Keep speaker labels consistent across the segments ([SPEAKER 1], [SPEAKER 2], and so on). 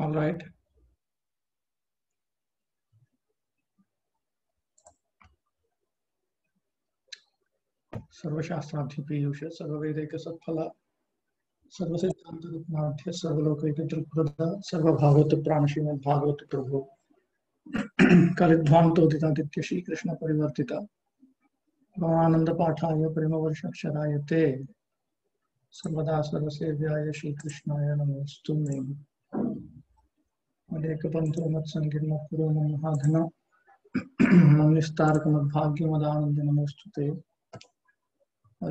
[SPEAKER 1] All right. सर्वशास्त्राधिपीयूष सर्ववेदैक सत्फला सर्वसिद्धांत रूपनाथ्य सर्वलोकैक दृक्पृता सर्वभागवत प्राण श्रीमद् भागवत प्रभु कलिध्वान्तोदितादित्य श्री कृष्ण परिवर्तिता भवानंद पाठाय प्रेमवर्षक्षराय ते सर्वदा सर्वसेव्याय श्री कृष्णाय नमोस्तु मे मदेकपंथो मत्संगिर् मत्पुरो महाधन मन्निस्तारक मद्भाग्यमदानंद नमोस्तुते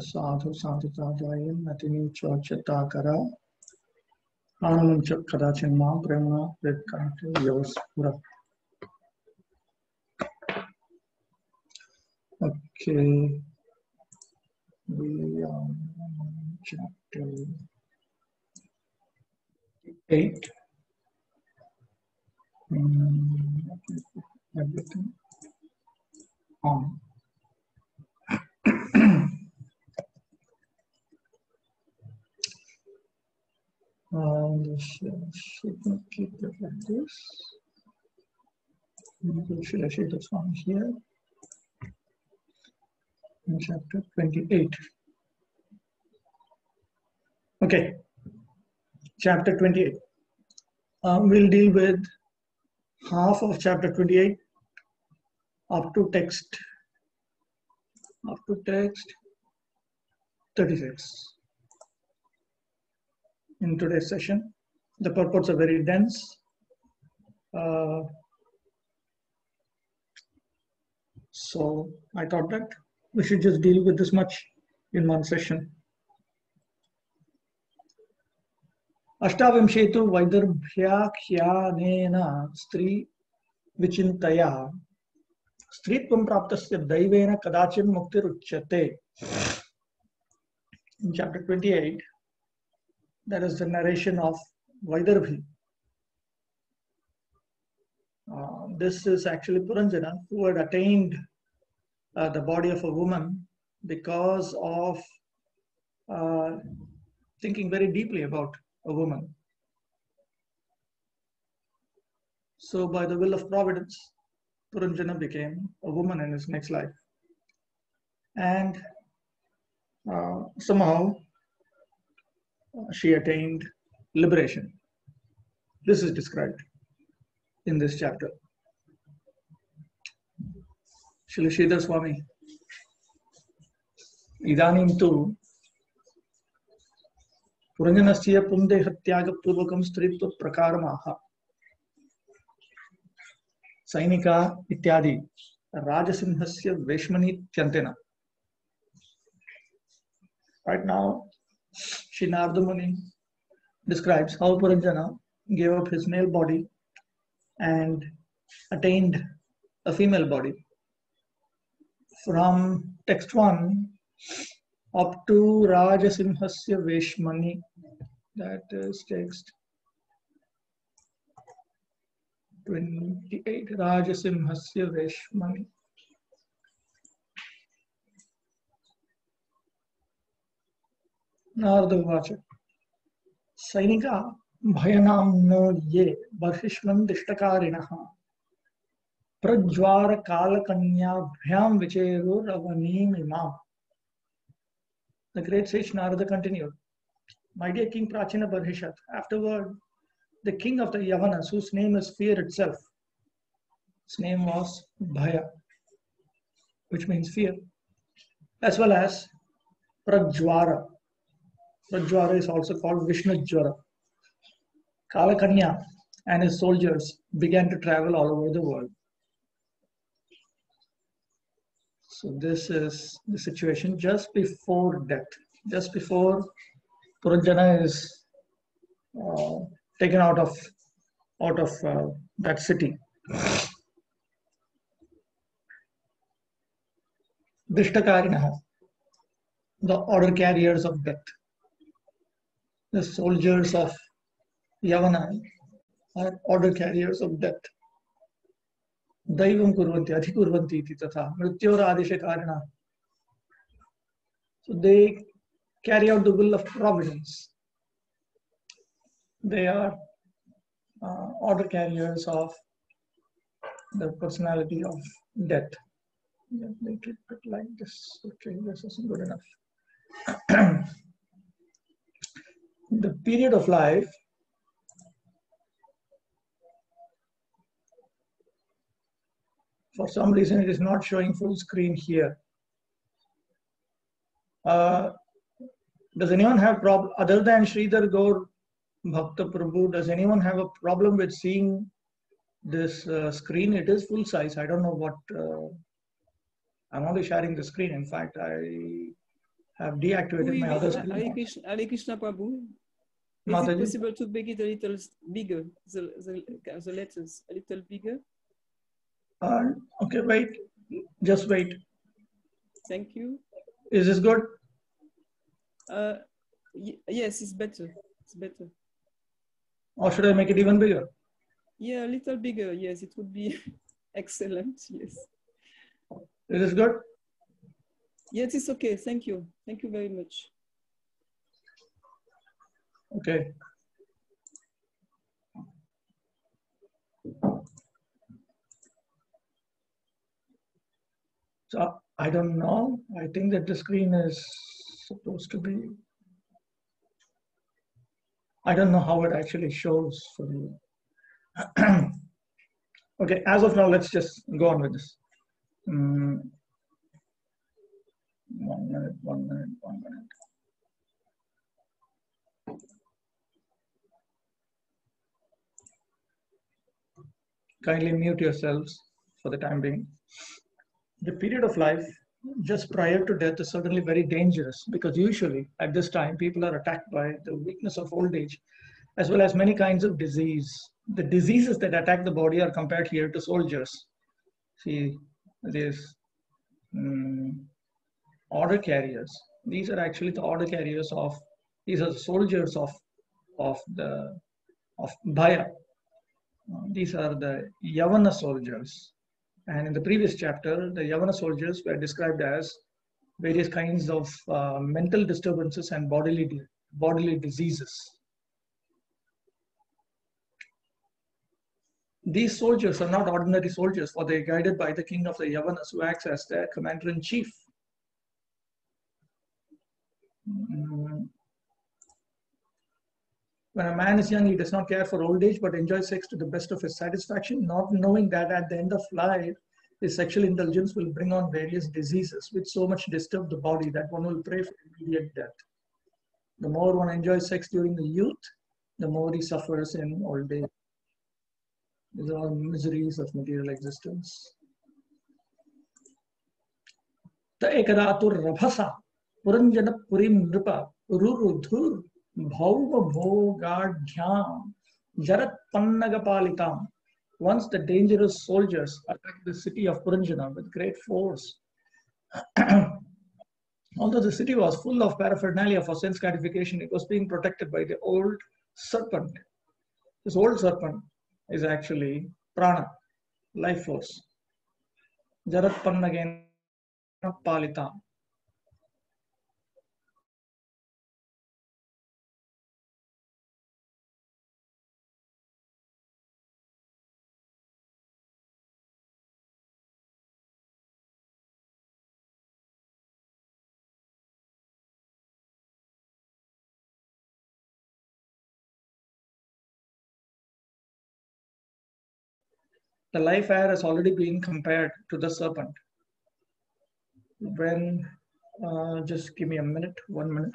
[SPEAKER 1] साधु साधुताय नतिनीचोच्यताकरा आनंद कदाचिन मां प्रेमणा प्रेत्कान्ते योस्पुरा. Okay, we are on chapter 8. Everything on. Should not keep it like this. Maybe should I see this one here? In chapter 28. Okay, chapter 28. We'll deal with half of chapter 28 up to text 36 in today's session. The purports are very dense. So I thought that we should just deal with this much in one session. Ashtavinshaitu Vaidarbhyakhyanena Stri Vichintaya Stritvam Praptasya Daivena Kadachin Muktiruchyate. In chapter 28, that is the narration of Vaidarbhi. This is actually Puranjana, who had attained the body of a woman because of thinking very deeply about a woman. So by the will of Providence, Puranjana became a woman in his next life. And somehow she attained liberation. This is described in this chapter. Srila Sridhar Swami, idanim tu Puranjanasya pundehatyaga purvakam stritva prakaramaha Sainika ityadi Rajasimhasya Veshmani Tyantena. Right now, Sri Narada Muni describes how Puranjana gave up his male body and attained a female body. From text 1 up to Rajasimhasya Veshmani, that is text 28, Rajasimhasya Veshmani. Narada Vacha Sainika Bhayanam no ye Barhishman Dishtakarinaha Prajvara Kalakanya Bhyam Vicheru Ravanim Imam. The great sage Narada continued, my dear King Prachina Barhishat, afterward the king of the Yavanas, whose name is fear itself, his name was Bhaya, which means fear, as well as Prajvara. Prajvara is also called Vishnujvara. Kalakanya and his soldiers began to travel all over the world. So this is the situation just before death, just before Puranjana is taken out of that city. Dishtakarinaha, the order carriers of death. The soldiers of Yavana are order carriers of death. Daivam kurvanti, adhikurvanti iti tatha, mrityora adishakarina. So they carry out the will of providence. They are order carriers of the personality of death. Yeah, make it like this. Okay, this isn't good enough. The period of life for some reason it is not showing full screen here. Does anyone have problem other than Sridhar Gaur Bhakta Prabhu? Does anyone have a problem with seeing this screen? It is full size. I don't know what. I'm only sharing the screen. In fact, I have deactivated my other screen.
[SPEAKER 2] Hare Krishna Prabhu. Is it possible to make it a little bigger, the letters a little bigger?
[SPEAKER 1] Okay, wait. Just wait.
[SPEAKER 2] Thank you.
[SPEAKER 1] Is this good?
[SPEAKER 2] Yes, it's better. It's better.
[SPEAKER 1] Or should I make it even bigger?
[SPEAKER 2] Yeah, a little bigger. Yes, it would be excellent. Yes.
[SPEAKER 1] Is this good?
[SPEAKER 2] Yes, it's okay. Thank you. Thank you very much.
[SPEAKER 1] Okay. So I don't know. I think that the screen is supposed to be. I don't know how it actually shows for you. Okay, as of now, let's just go on with this. 1 minute, 1 minute, 1 minute. Kindly mute yourselves for the time being. The period of life just prior to death is certainly very dangerous because usually at this time people are attacked by the weakness of old age as well as many kinds of disease. The diseases that attack the body are compared here to soldiers. See, these order carriers. These are actually the order carriers of, these are the soldiers of Bhaya. These are the Yavana soldiers. And in the previous chapter, the Yavana soldiers were described as various kinds of mental disturbances and bodily diseases. These soldiers are not ordinary soldiers, for they are guided by the king of the Yavanas, who acts as their commander-in-chief. When a man is young, he does not care for old age, but enjoys sex to the best of his satisfaction, not knowing that at the end of life, his sexual indulgence will bring on various diseases, which so much disturb the body that one will pray for immediate death. The more one enjoys sex during the youth, the more he suffers in old age. These are all miseries of material existence. Ta ekadatur rabhasa puranjana purim nripa rurudhur bhauva bhogadhyam jarat pannagapalitam. Once the dangerous soldiers attacked the city of Puranjana with great force. Although the city was full of paraphernalia for sense gratification, it was being protected by the old serpent. This old serpent is actually prana, life force. Jarat pannagena palita. The life air has already been compared to the serpent. When, just give me a minute, 1 minute.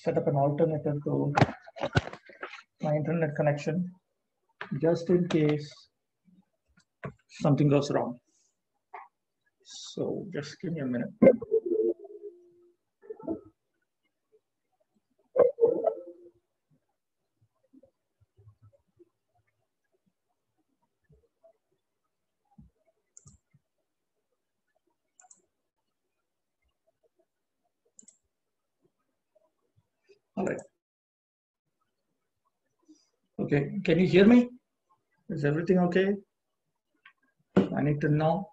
[SPEAKER 1] Set up an alternative to my internet connection, just in case something goes wrong. So just give me a minute. All right. Okay, can you hear me? Is everything okay? I need to know.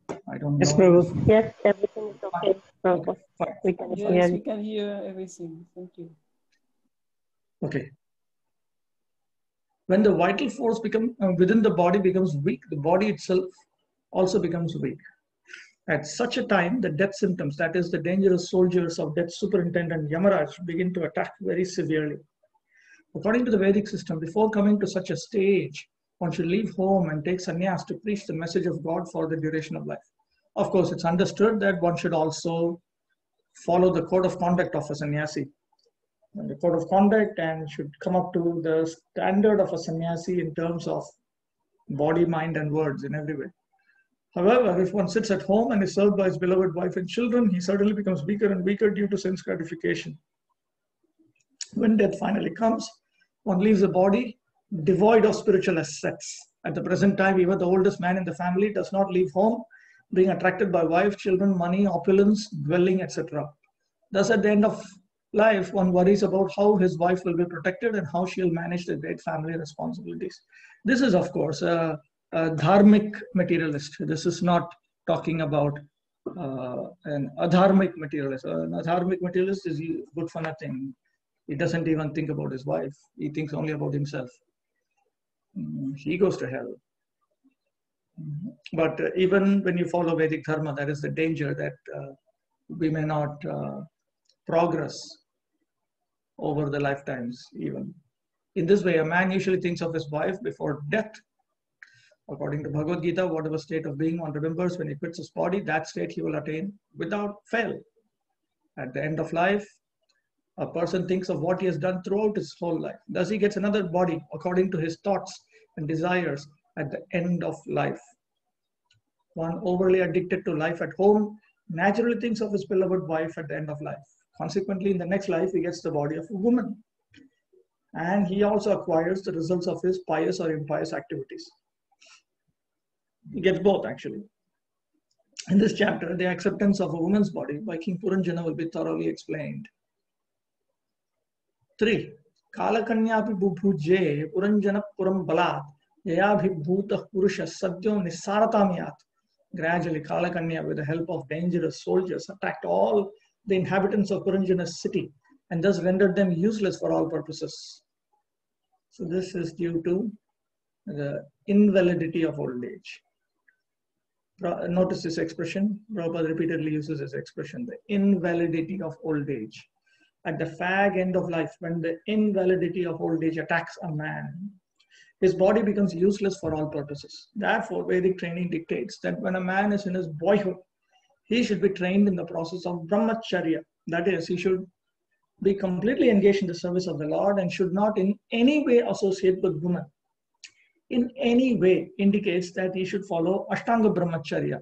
[SPEAKER 1] I don't know.
[SPEAKER 3] Yes, Prabhu. Yes, everything is okay. Prabhu.
[SPEAKER 1] Fine.
[SPEAKER 3] We can hear
[SPEAKER 2] Yes,
[SPEAKER 3] you.
[SPEAKER 2] we can hear everything. Thank you.
[SPEAKER 1] Okay. When the vital force within the body becomes weak, the body itself also becomes weak. At such a time, the death symptoms, that is the dangerous soldiers of death superintendent Yamaraj, begin to attack very severely. According to the Vedic system, before coming to such a stage, one should leave home and take sannyas to preach the message of God for the duration of life. Of course, it's understood that one should also follow the code of conduct of a sannyasi. And the code of conduct and should come up to the standard of a sannyasi in terms of body, mind, and words in every way. However, if one sits at home and is served by his beloved wife and children, he certainly becomes weaker and weaker due to sense gratification. When death finally comes, one leaves the body devoid of spiritual assets. At the present time, even the oldest man in the family does not leave home, being attracted by wife, children, money, opulence, dwelling, etc. Thus, at the end of life, one worries about how his wife will be protected and how she will manage the great family responsibilities. This is, of course, a dharmic materialist. This is not talking about an adharmic materialist. An adharmic materialist is good for nothing. He doesn't even think about his wife. He thinks only about himself. He goes to hell. But even when you follow Vedic Dharma, there is the danger that we may not progress over the lifetimes even. In this way, a man usually thinks of his wife before death. According to Bhagavad Gita, whatever state of being one remembers when he quits his body, that state he will attain without fail. At the end of life, a person thinks of what he has done throughout his whole life. Thus, he gets another body according to his thoughts and desires at the end of life. One overly addicted to life at home naturally thinks of his beloved wife at the end of life. Consequently, in the next life, he gets the body of a woman. And he also acquires the results of his pious or impious activities. He gets both, actually. In this chapter, the acceptance of a woman's body by King Puranjana will be thoroughly explained. 3. Kalakanyapi bubhuje Puranjana puram balat yayabhibhuta purusha sadyo nisaratamyat Gradually, Kalakanya, with the help of dangerous soldiers, attacked all the inhabitants of Puranjana's city and thus rendered them useless for all purposes. So this is due to the invalidity of old age. Notice this expression. Prabhupada repeatedly uses this expression, the invalidity of old age. At the fag end of life, when the invalidity of old age attacks a man, his body becomes useless for all purposes. Therefore, Vedic training dictates that when a man is in his boyhood, he should be trained in the process of brahmacharya. That is, he should be completely engaged in the service of the Lord and should not in any way associate with women. In any way indicates that he should follow Ashtanga Brahmacharya.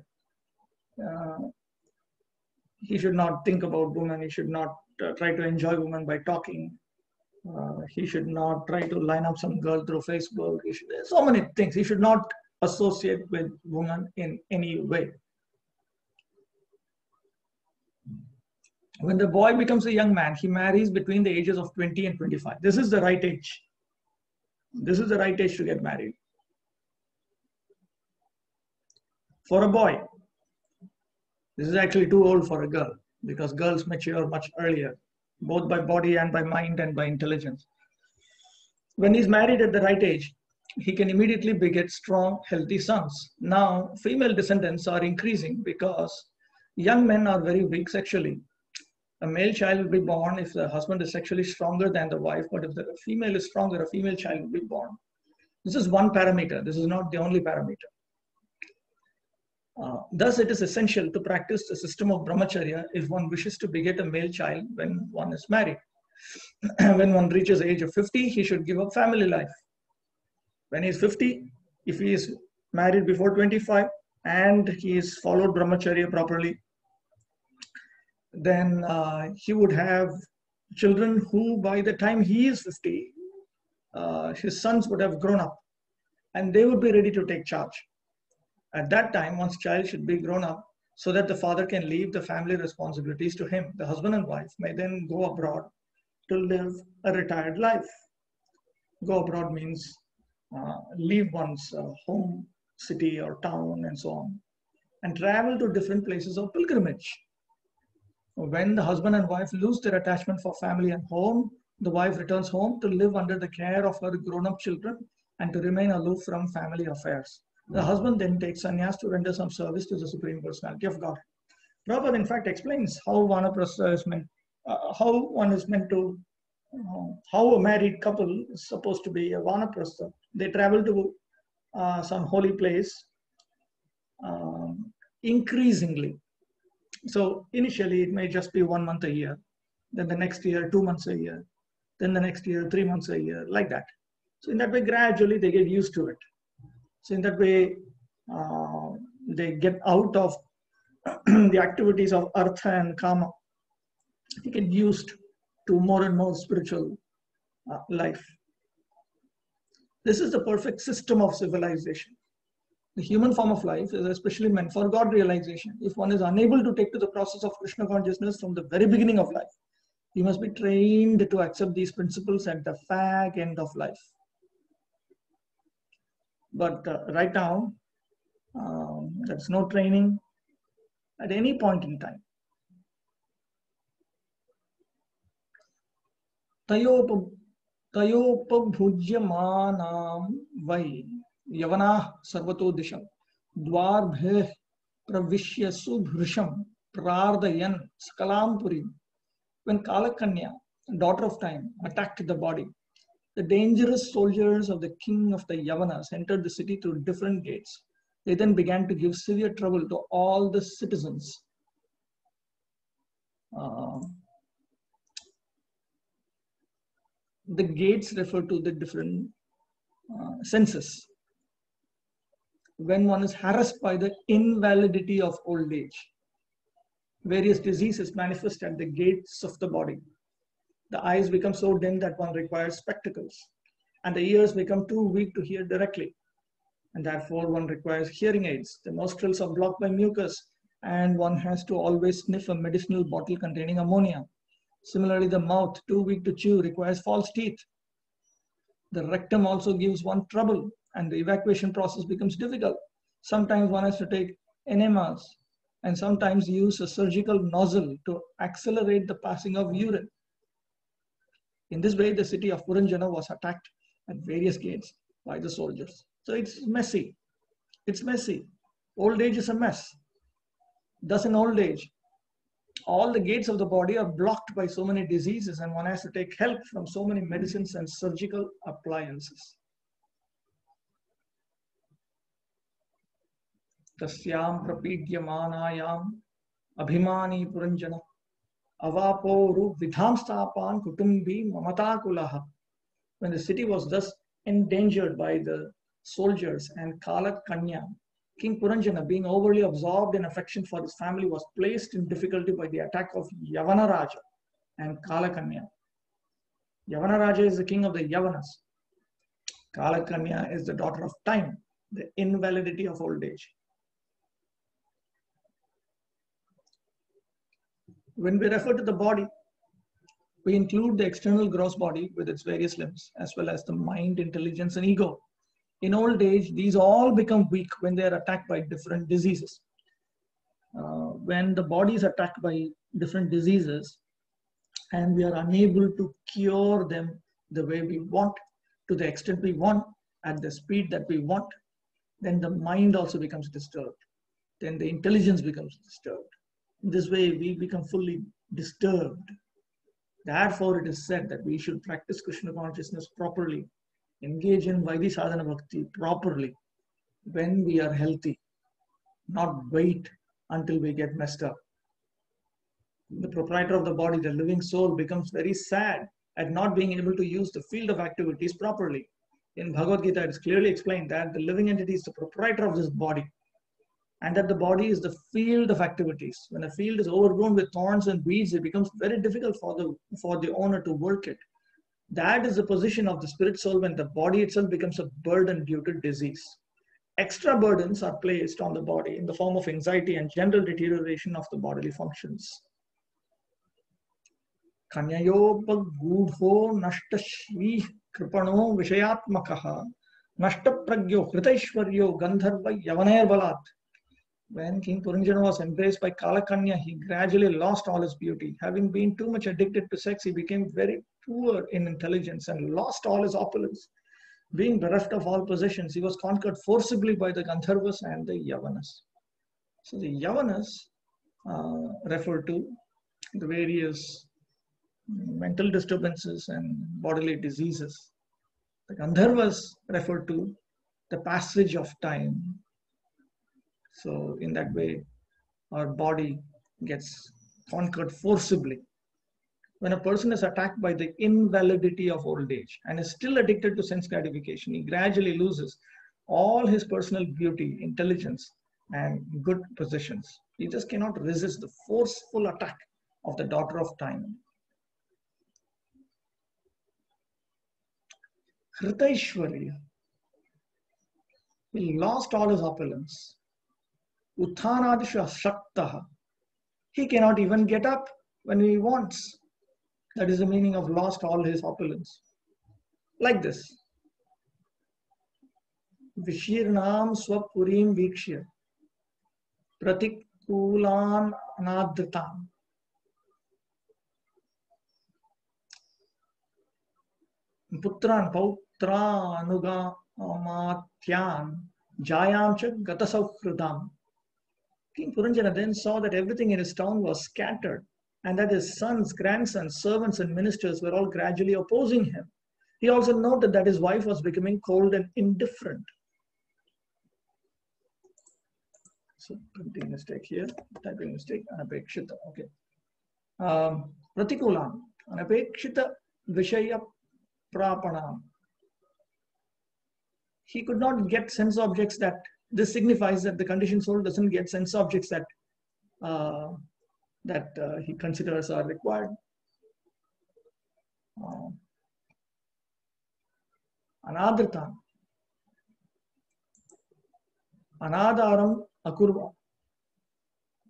[SPEAKER 1] He should not think about women. He should not try to enjoy women by talking. He should not try to line up some girl through Facebook. So many things. He should not associate with women in any way. When the boy becomes a young man, he marries between the ages of 20 and 25. This is the right age. This is the right age to get married. For a boy, this is actually too old for a girl because girls mature much earlier, both by body and by mind and by intelligence. When he's married at the right age, he can immediately beget strong, healthy sons. Now, female descendants are increasing because young men are very weak sexually. A male child will be born if the husband is sexually stronger than the wife, but if the female is stronger, a female child will be born. This is one parameter. This is not the only parameter. Thus, it is essential to practice the system of brahmacharya if one wishes to beget a male child when one is married. When one reaches the age of 50, he should give up family life. When he is 50, if he is married before 25 and he has followed brahmacharya properly, then he would have children who, by the time he is 50, his sons would have grown up and they would be ready to take charge. At that time, one's child should be grown up so that the father can leave the family responsibilities to him. The husband and wife may then go abroad to live a retired life. Go abroad means leave one's home, city or town and so on, and travel to different places of pilgrimage. When the husband and wife lose their attachment for family and home, the wife returns home to live under the care of her grown-up children and to remain aloof from family affairs. The husband then takes sannyas to render some service to the Supreme Personality of God. Prabhupada, in fact, explains how vanaprastha is meant, how one is meant to, how a married couple is supposed to be a vanaprastha. They travel to some holy place increasingly. So initially, it may just be 1 month a year. Then the next year, 2 months a year. Then the next year, 3 months a year, like that. So in that way, gradually, they get used to it. So in that way, they get out of the activities of artha and kama. They get used to more and more spiritual life. This is the perfect system of civilization. The human form of life is especially meant for God realization. If one is unable to take to the process of Krishna consciousness from the very beginning of life, he must be trained to accept these principles at the fag end of life. But right now, there's no training at any point in time. Tayopabhujyamanam vai yavanah sarvato disham dvarbheh pravishya subhrisham prardayan sakalam purim. When Kalakanya, daughter of time, attacked the body, the dangerous soldiers of the king of the Yavanas entered the city through different gates. They then began to give severe trouble to all the citizens. The gates refer to the different senses. When one is harassed by the invalidity of old age, various diseases manifest at the gates of the body. The eyes become so dim that one requires spectacles, and the ears become too weak to hear directly, and therefore one requires hearing aids. The nostrils are blocked by mucus, and one has to always sniff a medicinal bottle containing ammonia. Similarly, the mouth, too weak to chew, requires false teeth. The rectum also gives one trouble, and the evacuation process becomes difficult. Sometimes one has to take enemas, and sometimes use a surgical nozzle to accelerate the passing of urine. In this way, the city of Puranjana was attacked at various gates by the soldiers. So it's messy. It's messy. Old age is a mess. Thus, in old age, all the gates of the body are blocked by so many diseases, and one has to take help from so many medicines and surgical appliances. Tasyam prapidyamanayam abhimani puranjana avaporu vidhamstapan kutumbi mamatakulaha. When the city was thus endangered by the soldiers and Kala Kanya, King Puranjana, being overly absorbed in affection for his family, was placed in difficulty by the attack of Yavana Raja and Kala Kanya. Yavana Raja is the king of the Yavanas. Kala Kanya is the daughter of time, the invalidity of old age. When we refer to the body, we include the external gross body with its various limbs, as well as the mind, intelligence, and ego. In old age, these all become weak when they are attacked by different diseases. When the body is attacked by different diseases and we are unable to cure them the way we want, to the extent we want, at the speed that we want, then the mind also becomes disturbed. Then the intelligence becomes disturbed. In this way, we become fully disturbed. Therefore, it is said that we should practice Krishna consciousness properly, engage in Vaidhi Sadhana Bhakti properly when we are healthy, not wait until we get messed up. The proprietor of the body, the living soul, becomes very sad at not being able to use the field of activities properly. In Bhagavad Gita, it is clearly explained that the living entity is the proprietor of this body, and that the body is the field of activities. When a field is overgrown with thorns and weeds, it becomes very difficult for the owner to work it. That is the position of the spirit soul when the body itself becomes a burden due to disease. Extra burdens are placed on the body in the form of anxiety and general deterioration of the bodily functions. Kanyayopa gudho nashtashvi kripano vishayatmakaha nashtapragyo kritaishwaryo gandharva yavaner balat. When King Puranjana was embraced by Kalakanya, he gradually lost all his beauty. Having been too much addicted to sex, he became very poor in intelligence and lost all his opulence. Being bereft of all possessions, he was conquered forcibly by the Gandharvas and the Yavanas. So the Yavanas refer to the various mental disturbances and bodily diseases. The Gandharvas refer to the passage of time. So in that way, our body gets conquered forcibly. When a person is attacked by the invalidity of old age and is still addicted to sense gratification, he gradually loses all his personal beauty, intelligence, and good possessions. He just cannot resist the forceful attack of the daughter of time. Kritaishwarya, he lost all his opulence. Uttanadisha shaktaha, he cannot even get up when he wants. That is the meaning of lost all his opulence. Like this. Vishirnam swapurim vikshya pratikulan anadritam. Putran pautra anuga amatyan jayam cha gatasaukhridam. King Puranjana then saw that everything in his town was scattered, and that his sons, grandsons, servants, and ministers were all gradually opposing him. He also noted that his wife was becoming cold and indifferent. So, printing mistake here, typing mistake, anapekshita, okay. Pratikulan, anapekshita vishaya prapanam. He could not get sense objects that, this signifies that the conditioned soul doesn't get sense objects that he considers are required. Anadritam. Anadaram akurva.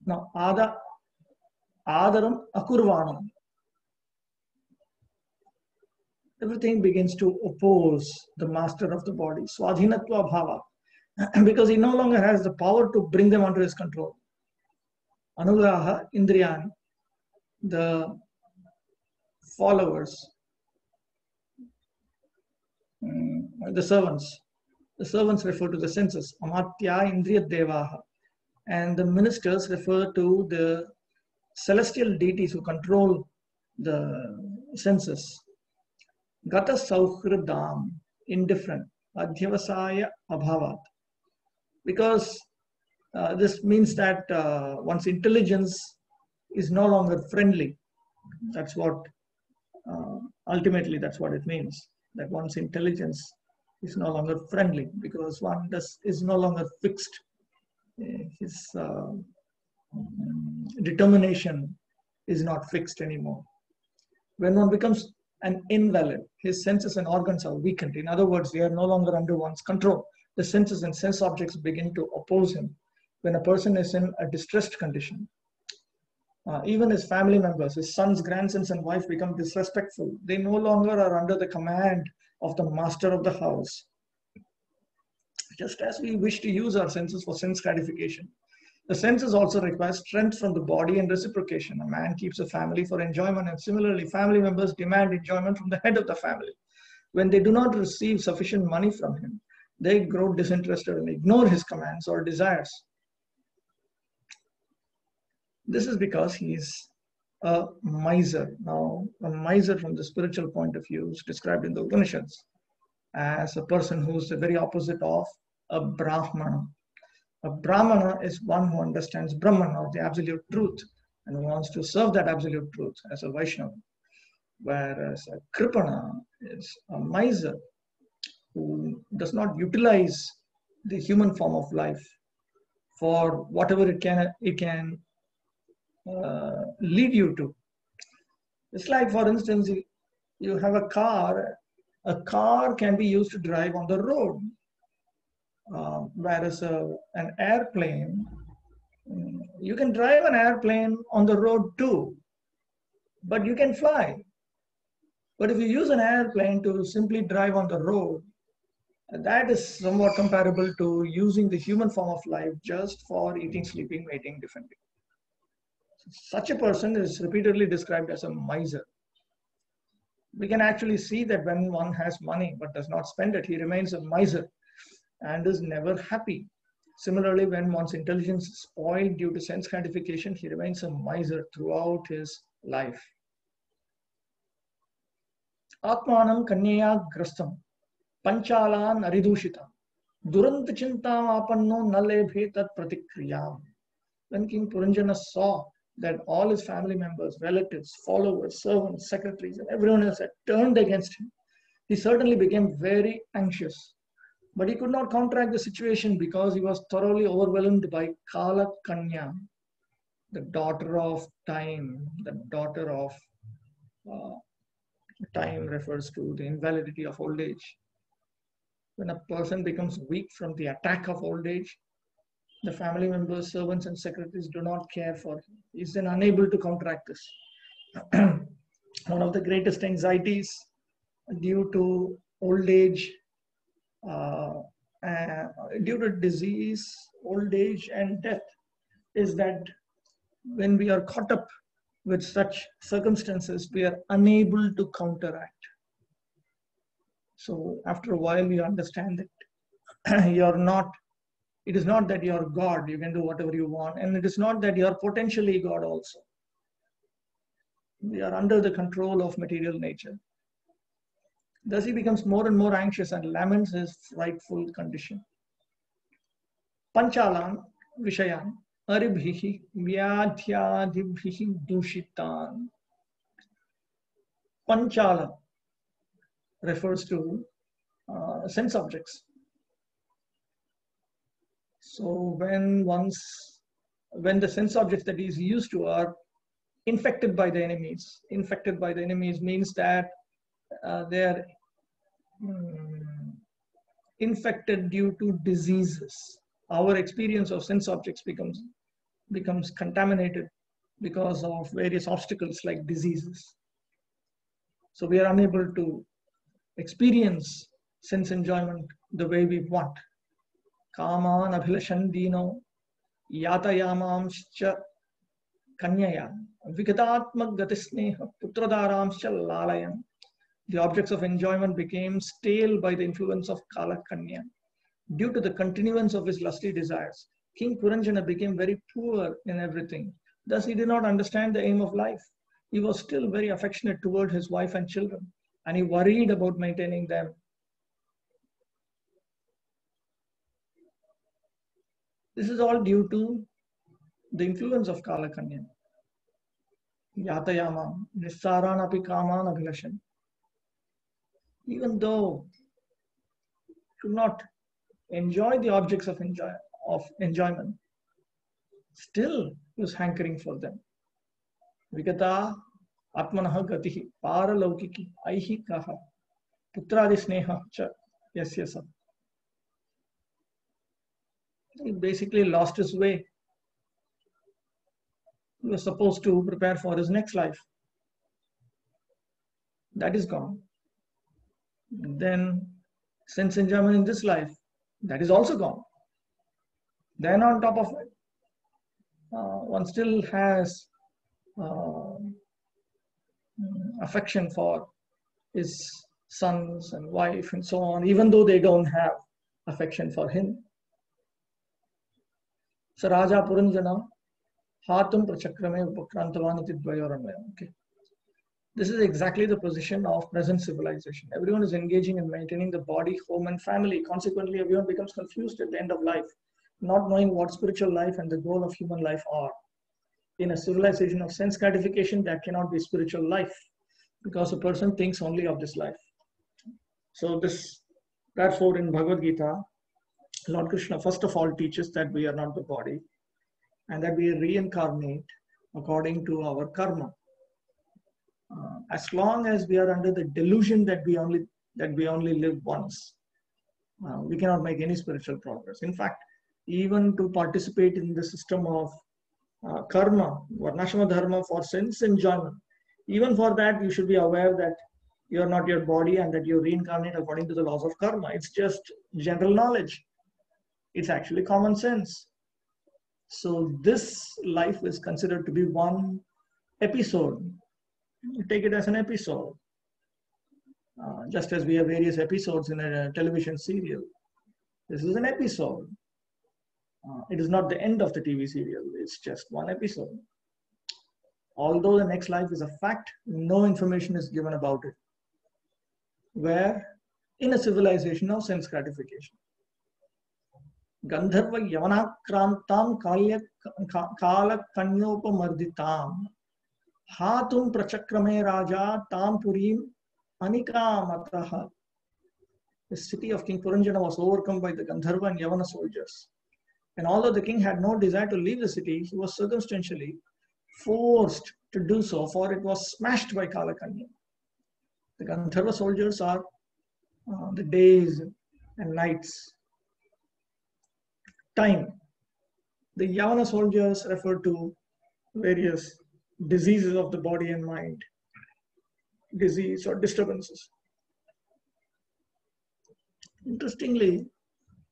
[SPEAKER 1] Now, adaram akurvanam. Everything begins to oppose the master of the body. Swadhinatva bhava. because he no longer has the power to bring them under his control. Anugraha Indriyani, the followers, the servants refer to the senses, Amatya Indriya Devaha, and the ministers refer to the celestial deities who control the senses. Gata Sauhridam, indifferent, Adhyavasaya Abhavat, because this means that one's intelligence is no longer friendly. That's what, ultimately, that's what it means, that one's intelligence is no longer friendly because one is no longer fixed. His determination is not fixed anymore. When one becomes an invalid, his senses and organs are weakened. In other words, they are no longer under one's control. The senses and sense objects begin to oppose him. When a person is in a distressed condition, even his family members, his sons, grandsons, and wife become disrespectful. They no longer are under the command of the master of the house. Just as we wish to use our senses for sense gratification, the senses also require strength from the body and reciprocation. A man keeps a family for enjoyment, and similarly, family members demand enjoyment from the head of the family. When they do not receive sufficient money from him, they grow disinterested and ignore his commands or desires. This is because he is a miser. Now, a miser from the spiritual point of view is described in the Upanishads as a person who is the very opposite of a Brahmana. A Brahmana is one who understands Brahman, or the absolute truth, and who wants to serve that absolute truth as a Vaishnava. Whereas a Kripana is a miser who does not utilize the human form of life for whatever it can lead you to. It's like, for instance, you have a car can be used to drive on the road, whereas an airplane, you can drive an airplane on the road too, but you can fly. But if you use an airplane to simply drive on the road, that is somewhat comparable to using the human form of life just for eating, sleeping, mating differently. Such a person is repeatedly described as a miser. We can actually see that when one has money but does not spend it, he remains a miser and is never happy. Similarly, when one's intelligence is spoiled due to sense gratification, he remains a miser throughout his life. Atmanam kanyaya grastam, panchalan aridushitam, durant chintam apanno nalebhe tat pratikriyam. When King Puranjana saw that all his family members, relatives, followers, servants, secretaries, and everyone else had turned against him, he certainly became very anxious. But he could not counteract the situation because he was thoroughly overwhelmed by Kala Kanya, the daughter of time. The daughter of time refers to the invalidity of old age. When a person becomes weak from the attack of old age, the family members, servants, and secretaries do not care for him. He is then unable to counteract this. One of the greatest anxieties due to old age, due to disease, old age, and death is that when we are caught up with such circumstances, we are unable to counteract. So after a while, you understand that you're not. It is not that you're God, you can do whatever you want, and it is not that you're potentially God also. We are under the control of material nature. Thus he becomes more and more anxious and laments his frightful condition. Panchalan Vishayan Aribhihi Vyadhyadibhihi Dushitan. Panchala refers to sense objects. So when the sense objects that he is used to are infected by the enemies means that they are infected due to diseases. Our experience of sense objects becomes contaminated because of various obstacles like diseases. So we are unable to experience sense enjoyment the way we want. kaman abhilashan dino yatayamamscha kanyaya vikatatmak gatisneha putradaramscha lalayam. The objects of enjoyment became stale by the influence of Kala Kanya. Due to the continuance of his lusty desires, King Puranjana became very poor in everything. Thus, he did not understand the aim of life. He was still very affectionate toward his wife and children, and he worried about maintaining them. This is all due to the influence of Kala Kanya. Yatayama, Nissaran api kaman abhilashan. Even though he could not enjoy the objects of enjoyment, still he was hankering for them. Vikata atmanaha gatihi paralaukiki aihikaha putradi sneha cha yasyasa. He basically lost his way. He was supposed to prepare for his next life. That is gone. Then sense enjoyment in this life, that is also gone. Then on top of it, one still has affection for his sons and wife and so on, even though they don't have affection for him. So Raja Puranjana Hatum Prachakrame Upakrantavanati Dvayoranvaya. Okay. This is exactly the position of present civilization. Everyone is engaging in maintaining the body, home, and family. Consequently, everyone becomes confused at the end of life, not knowing what spiritual life and the goal of human life are. In a civilization of sense gratification, that cannot be spiritual life, because a person thinks only of this life. So therefore, in Bhagavad Gita, Lord Krishna first of all teaches that we are not the body, and that we reincarnate according to our karma. As long as we are under the delusion that we only live once, we cannot make any spiritual progress. In fact, even to participate in the system of karma, varnashrama dharma for sense enjoyment, even for that you should be aware that you are not your body and that you reincarnate according to the laws of karma. It's just general knowledge. It's actually common sense. So this life is considered to be one episode. You take it as an episode. Just as we have various episodes in a television serial. This is an episode. It is not the end of the TV serial. It's just one episode. Although the next life is a fact, no information is given about it. Where in a civilization of sense gratification. Gandharva yavanakrantam kala kanyopamarditam hatum prachakrame raja tam purim anikamataha. The city of King Puranjana was overcome by the Gandharva and Yavana soldiers. And although the king had no desire to leave the city, he was circumstantially forced to do so, for it was smashed by Kalakanya. The Gandharva soldiers are the days and nights, time. The Yavana soldiers refer to various diseases of the body and mind, disease or disturbances. Interestingly,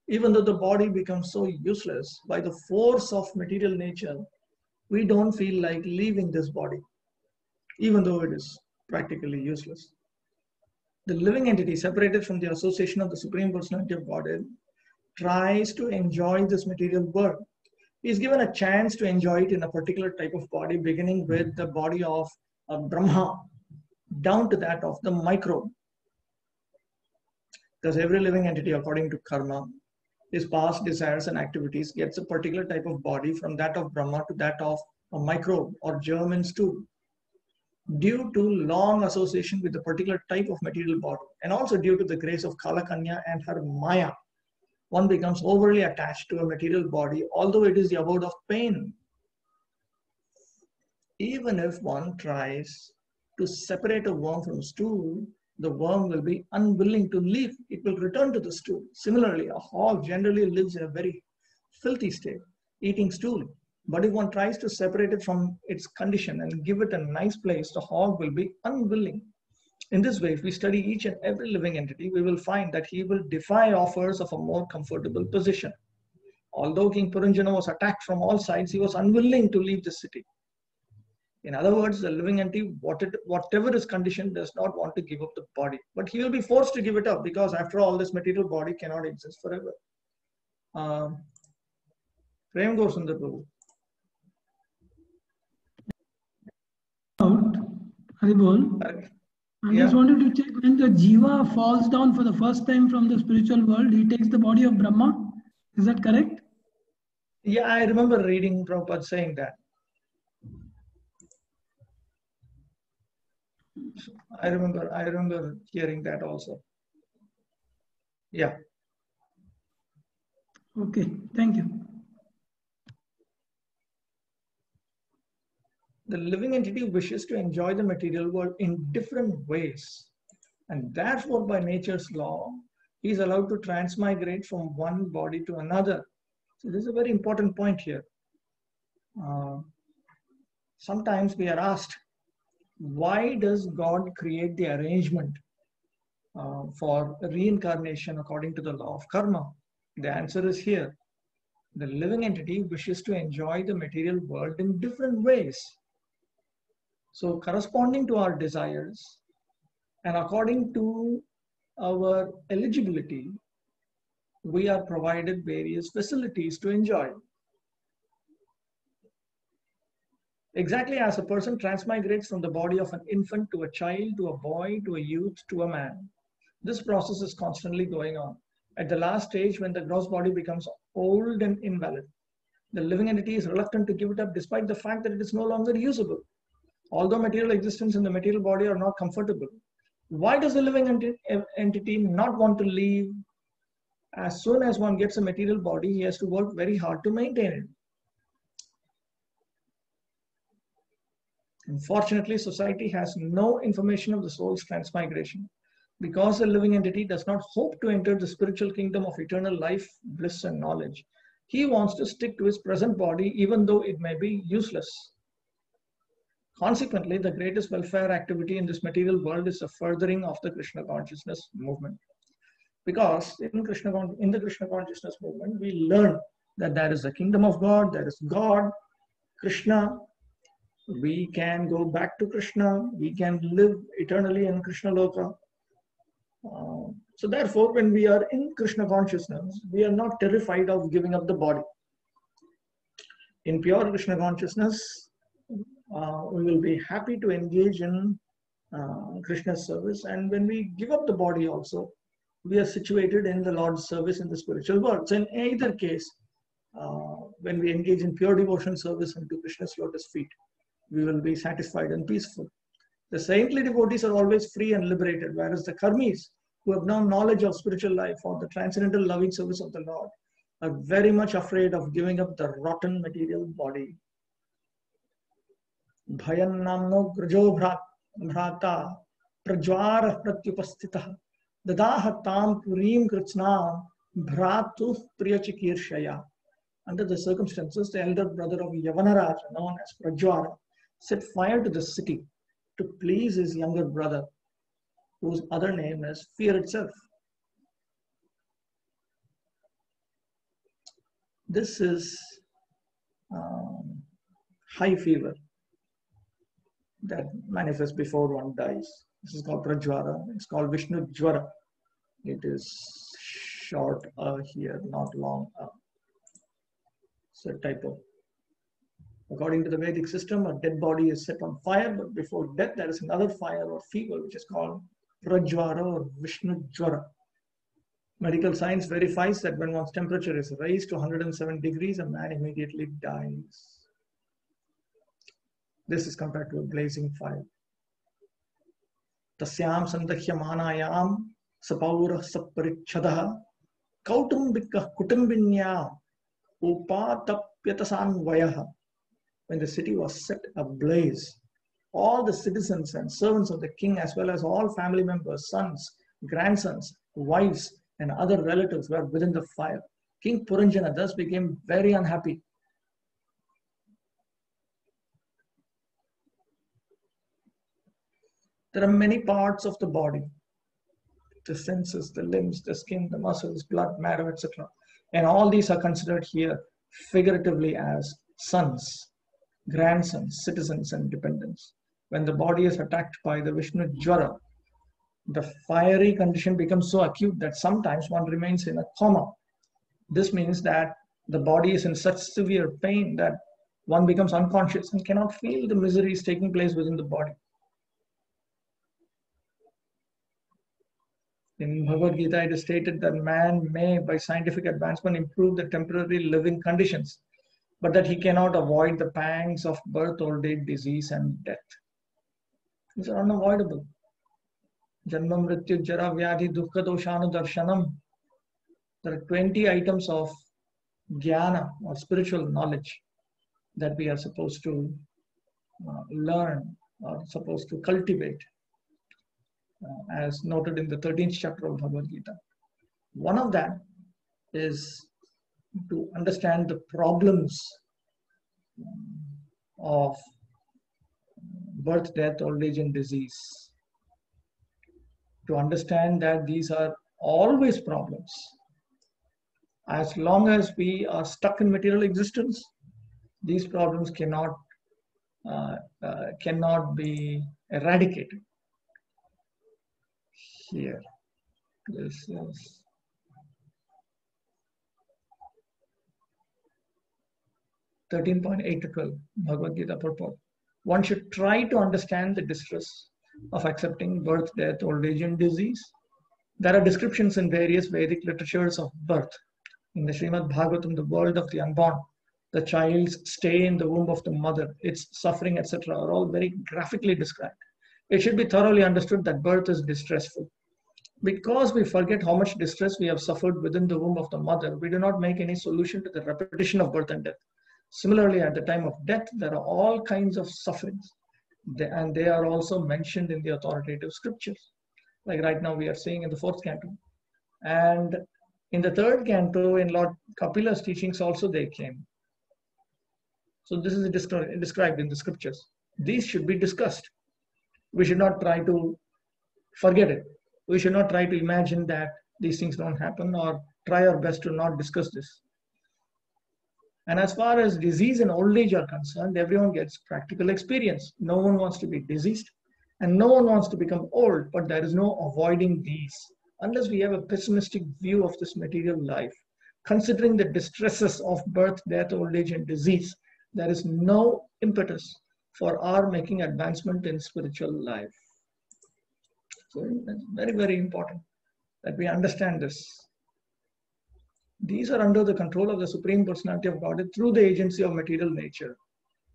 [SPEAKER 1] even though the body becomes so useless by the force of material nature, we don't feel like leaving this body, even though it is practically useless. The living entity, separated from the association of the Supreme Personality of Godhead, tries to enjoy this material world. He is given a chance to enjoy it in a particular type of body, beginning with the body of Brahma, down to that of the microbe. Because every living entity, according to karma, his past desires and activities, gets a particular type of body, from that of Brahma to that of a microbe or germ in stool, due to long association with a particular type of material body, and also due to the grace of Kalakanya and her Maya. One becomes overly attached to a material body, although it is the abode of pain. Even if one tries to separate a worm from stool, the worm will be unwilling to leave. It will return to the stool. Similarly, a hog generally lives in a very filthy state, eating stool. But if one tries to separate it from its condition and give it a nice place, the hog will be unwilling. In this way, if we study each and every living entity, we will find that he will defy offers of a more comfortable position. Although King Puranjana was attacked from all sides, he was unwilling to leave the city. In other words, the living entity, whatever his condition, does not want to give up the body. But he will be forced to give it up because after all, this material body cannot exist forever. Prem Gaur Sundar Prabhu.
[SPEAKER 4] Haribol. I just wanted to check, when the Jiva falls down for the first time from the spiritual world, he takes the body of Brahma. Is that correct?
[SPEAKER 1] Yeah, I remember reading Prabhupada saying that. I remember hearing that also. Yeah.
[SPEAKER 4] Okay, thank you.
[SPEAKER 1] The living entity wishes to enjoy the material world in different ways. And therefore, by nature's law, he is allowed to transmigrate from one body to another. So this is a very important point here. Sometimes we are asked, why does God create the arrangement for reincarnation according to the law of karma? The answer is here. The living entity wishes to enjoy the material world in different ways. So corresponding to our desires and according to our eligibility, we are provided various facilities to enjoy. Exactly as a person transmigrates from the body of an infant to a child, to a boy, to a youth, to a man. This process is constantly going on. At the last stage, when the gross body becomes old and invalid, the living entity is reluctant to give it up despite the fact that it is no longer usable. Although material existence and the material body are not comfortable, why does the living entity not want to leave? As soon as one gets a material body, he has to work very hard to maintain it. Unfortunately, society has no information of the soul's transmigration. Because the living entity does not hope to enter the spiritual kingdom of eternal life, bliss, and knowledge, he wants to stick to his present body even though it may be useless. Consequently, the greatest welfare activity in this material world is the furthering of the Krishna consciousness movement. Because in the Krishna consciousness movement, we learn that there is the kingdom of God, there is God, Krishna. We can go back to Krishna. We can live eternally in Krishna Loka. So therefore, when we are in Krishna consciousness, we are not terrified of giving up the body. In pure Krishna consciousness, we will be happy to engage in Krishna's service. And when we give up the body also, we are situated in the Lord's service in the spiritual world. So in either case, when we engage in pure devotion service unto Krishna's lotus feet, we will be satisfied and peaceful. The saintly devotees are always free and liberated, whereas the karmis, who have no knowledge of spiritual life or the transcendental loving service of the Lord, are very much afraid of giving up the rotten material body. Bhayan namno grajo bhrata prajvara pratyupastitah dadaha tam purim kritsnam bhratu priyachikirshaya. Under the circumstances, the elder brother of Yavanaraja, known as Prajvara, set fire to the city to please his younger brother, whose other name is fear itself. This is high fever that manifests before one dies. This is called Prajvara. It's called Vishnu Jvara. It is short here, not long. It's a typo. According to the Vedic system, a dead body is set on fire, but before death, there is another fire or fever, which is called Prajvara or Vishnu Jvara. Medical science verifies that when one's temperature is raised to 107 degrees, a man immediately dies. This is compared to a blazing fire. Tasyam sandahyamanayam sapaura saparichadaha kautumbika kutumbinya upatapyatasan vayaha. When the city was set ablaze, all the citizens and servants of the king, as well as all family members, sons, grandsons, wives, and other relatives were within the fire. King Puranjana thus became very unhappy. There are many parts of the body: the senses, the limbs, the skin, the muscles, blood, marrow, etc. And all these are considered here figuratively as sons, grandsons, citizens, and dependents. When the body is attacked by the Vishnu Jwara, the fiery condition becomes so acute that sometimes one remains in a coma. This means that the body is in such severe pain that one becomes unconscious and cannot feel the miseries taking place within the body. In Bhagavad Gita, it is stated that man may, by scientific advancement, improve the temporary living conditions, but that he cannot avoid the pangs of birth, old age, disease, and death. These are unavoidable. Janma mrityu jara vyadhi dukkha doshanu darshanam. There are 20 items of jnana or spiritual knowledge that we are supposed to learn or supposed to cultivate, as noted in the 13th chapter of Bhagavad Gita. One of that is to understand the problems of birth, death, old age, and disease. To understand that these are always problems. As long as we are stuck in material existence, these problems cannot be eradicated. Here, this is (13.8 to 12) Bhagavad Gita purport. One should try to understand the distress of accepting birth, death, old age, and disease. There are descriptions in various Vedic literatures of birth. In the Srimad Bhagavatam, the world of the unborn, the child's stay in the womb of the mother, its suffering, etc., are all very graphically described. It should be thoroughly understood that birth is distressful. Because we forget how much distress we have suffered within the womb of the mother, we do not make any solution to the repetition of birth and death. Similarly, at the time of death, there are all kinds of sufferings, and they are also mentioned in the authoritative scriptures. Like right now we are seeing in the 4th canto. And in the 3rd canto, in Lord Kapila's teachings also they came. So this is described in the scriptures. These should be discussed. We should not try to forget it. We should not try to imagine that these things don't happen or try our best to not discuss this. And as far as disease and old age are concerned, everyone gets practical experience. No one wants to be diseased and no one wants to become old, but there is no avoiding these. Unless we have a pessimistic view of this material life, considering the distresses of birth, death, old age, and disease, there is no impetus for our making advancement in spiritual life. So it's very, very important that we understand this. These are under the control of the Supreme Personality of Godhead through the agency of material nature.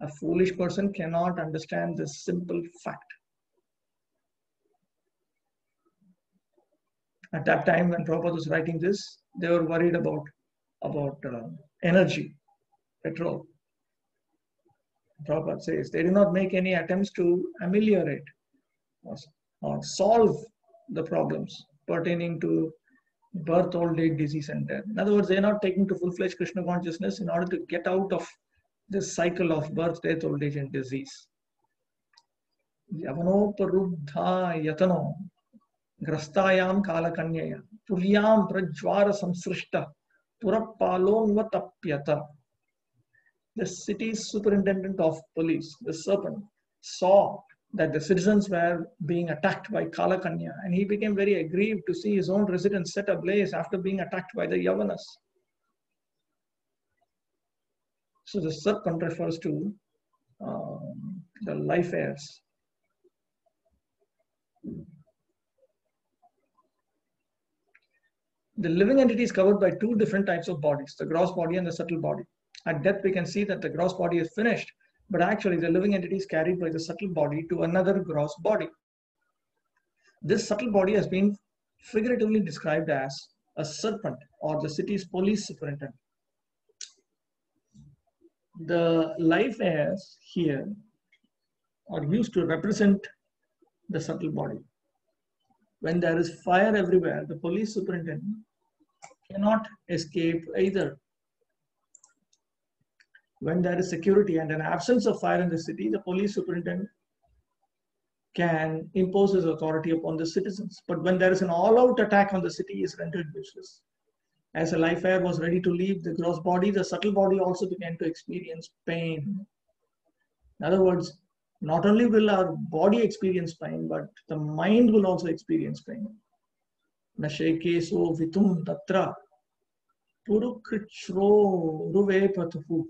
[SPEAKER 1] A foolish person cannot understand this simple fact. At that time when Prabhupada was writing this, they were worried about energy, petrol. Prabhupada says they did not make any attempts to ameliorate or solve the problems pertaining to birth, old age, disease, and death. In other words, they are not taking to full-fledged Krishna consciousness in order to get out of this cycle of birth, death, old age, and disease. Yavanoparuddha yatano grastayam kalakanyaya pulyam prajvara samsrishta purappalonvatapyata. The city's superintendent of police, the serpent, saw that the citizens were being attacked by Kalakanya, and he became very aggrieved to see his own residence set ablaze after being attacked by the Yavanas. So the serpent refers to the life heirs. The living entity is covered by 2 different types of bodies, the gross body and the subtle body. At death, we can see that the gross body is finished, but actually the living entity is carried by the subtle body to another gross body. This subtle body has been figuratively described as a serpent or the city's police superintendent. The life heirs here are used to represent the subtle body. When there is fire everywhere, the police superintendent cannot escape either. When there is security and an absence of fire in the city, the police superintendent can impose his authority upon the citizens. But when there is an all-out attack on the city, he is rendered useless. As the life air was ready to leave the gross body, the subtle body also began to experience pain. In other words, not only will our body experience pain, but the mind will also experience pain. Nasheke so vitum tatra purukrichro ruve patuhu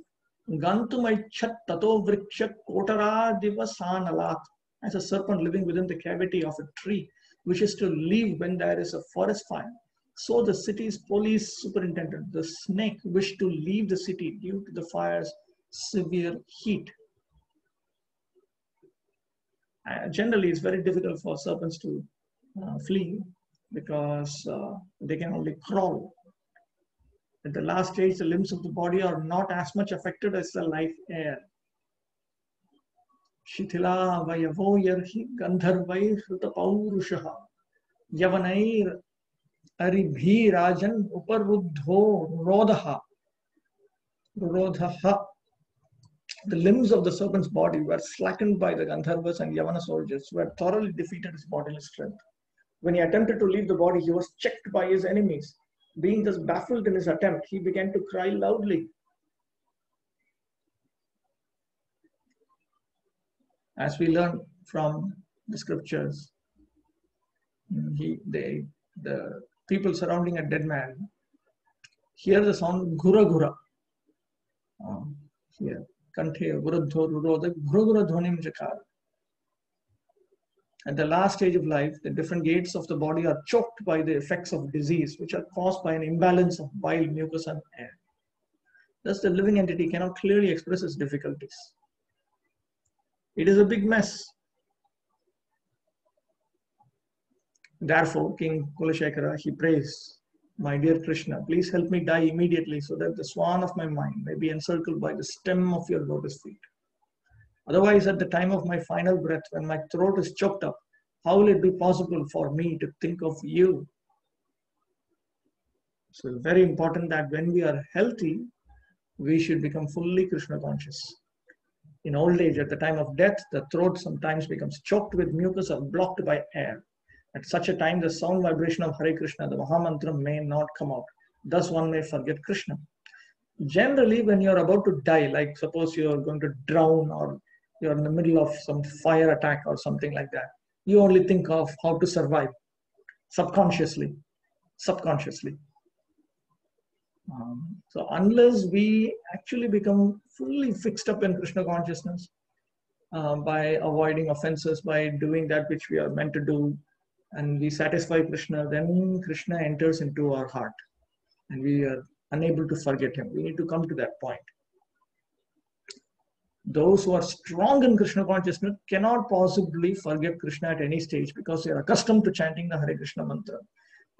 [SPEAKER 1] gantumaichat tato vriksha kotara divasanalat. As a serpent living within the cavity of a tree wishes to leave when there is a forest fire, so the city's police superintendent, the snake, wished to leave the city due to the fire's severe heat. Generally, it's very difficult for serpents to flee because they can only crawl. At the last stage, the limbs of the body are not as much affected as the life air. Shithila vayavo yarhi gandharvai sruta paurushaha yavanair aribhi rajan uparuddho rodha. The limbs of the serpent's body were slackened by the Gandharvas and Yavana soldiers who had thoroughly defeated his bodily strength. When he attempted to leave the body, he was checked by his enemies. Being thus baffled in his attempt, he began to cry loudly. As we learn from the scriptures, the people surrounding a dead man hear the sound Gura Gura. Here, Kanthe, Vruddho, Rurodha, Gura Dhvanim Jakar. At the last stage of life, the different gates of the body are choked by the effects of disease, which are caused by an imbalance of bile, mucus, and air. Thus, the living entity cannot clearly express its difficulties. It is a big mess. Therefore, King Kulashekara, he prays, "My dear Krishna, please help me die immediately so that the swan of my mind may be encircled by the stem of your lotus feet. Otherwise, at the time of my final breath, when my throat is choked up, how will it be possible for me to think of you?" So it's very important that when we are healthy, we should become fully Krishna conscious. In old age, at the time of death, the throat sometimes becomes choked with mucus or blocked by air. At such a time, the sound vibration of Hare Krishna, the Mahamantra, may not come out. Thus, one may forget Krishna. Generally, when you're about to die, like suppose you're going to drown or you're in the middle of some fire attack or something like that, you only think of how to survive subconsciously. So unless we actually become fully fixed up in Krishna consciousness, by avoiding offenses, by doing that which we are meant to do, and we satisfy Krishna, then Krishna enters into our heart and we are unable to forget him. We need to come to that point. Those who are strong in Krishna consciousness cannot possibly forget Krishna at any stage because they are accustomed to chanting the Hare Krishna mantra,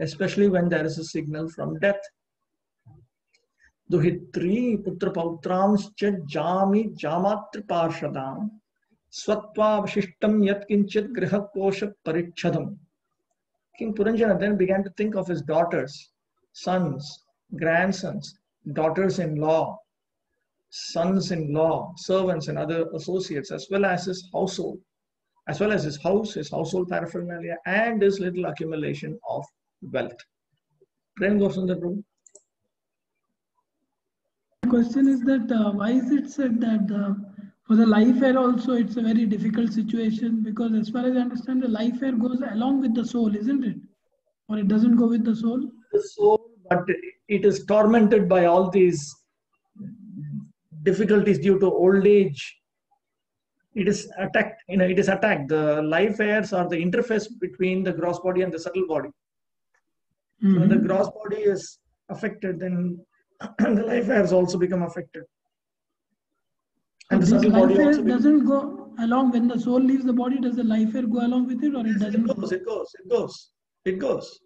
[SPEAKER 1] especially when there is a signal from death. Duhitri putra pautrams jami jamatri parshadam swatva vashishtam yat kinchit griha kosha parichadam. King Puranjana then began to think of his daughters, sons, grandsons, daughters-in-law, sons-in-law, servants and other associates, as well as his household, as well as his house, his household paraphernalia, and his little accumulation of wealth. Prem goes on the room.
[SPEAKER 4] The question is that why is it said that for the life air also it's a very difficult situation, because as far as I understand, the life air goes along with the soul, isn't it? Or it doesn't go with the soul? The soul,
[SPEAKER 1] but it is tormented by all these difficulties due to old age. It is attacked, it is attacked. The life airs are the interface between the gross body and the subtle body. Mm-hmm. When the gross body is affected, then the life airs also become affected.
[SPEAKER 4] So and this life air doesn't go along when the soul leaves the body. Does the life air go along with it, or it doesn't?
[SPEAKER 1] It goes.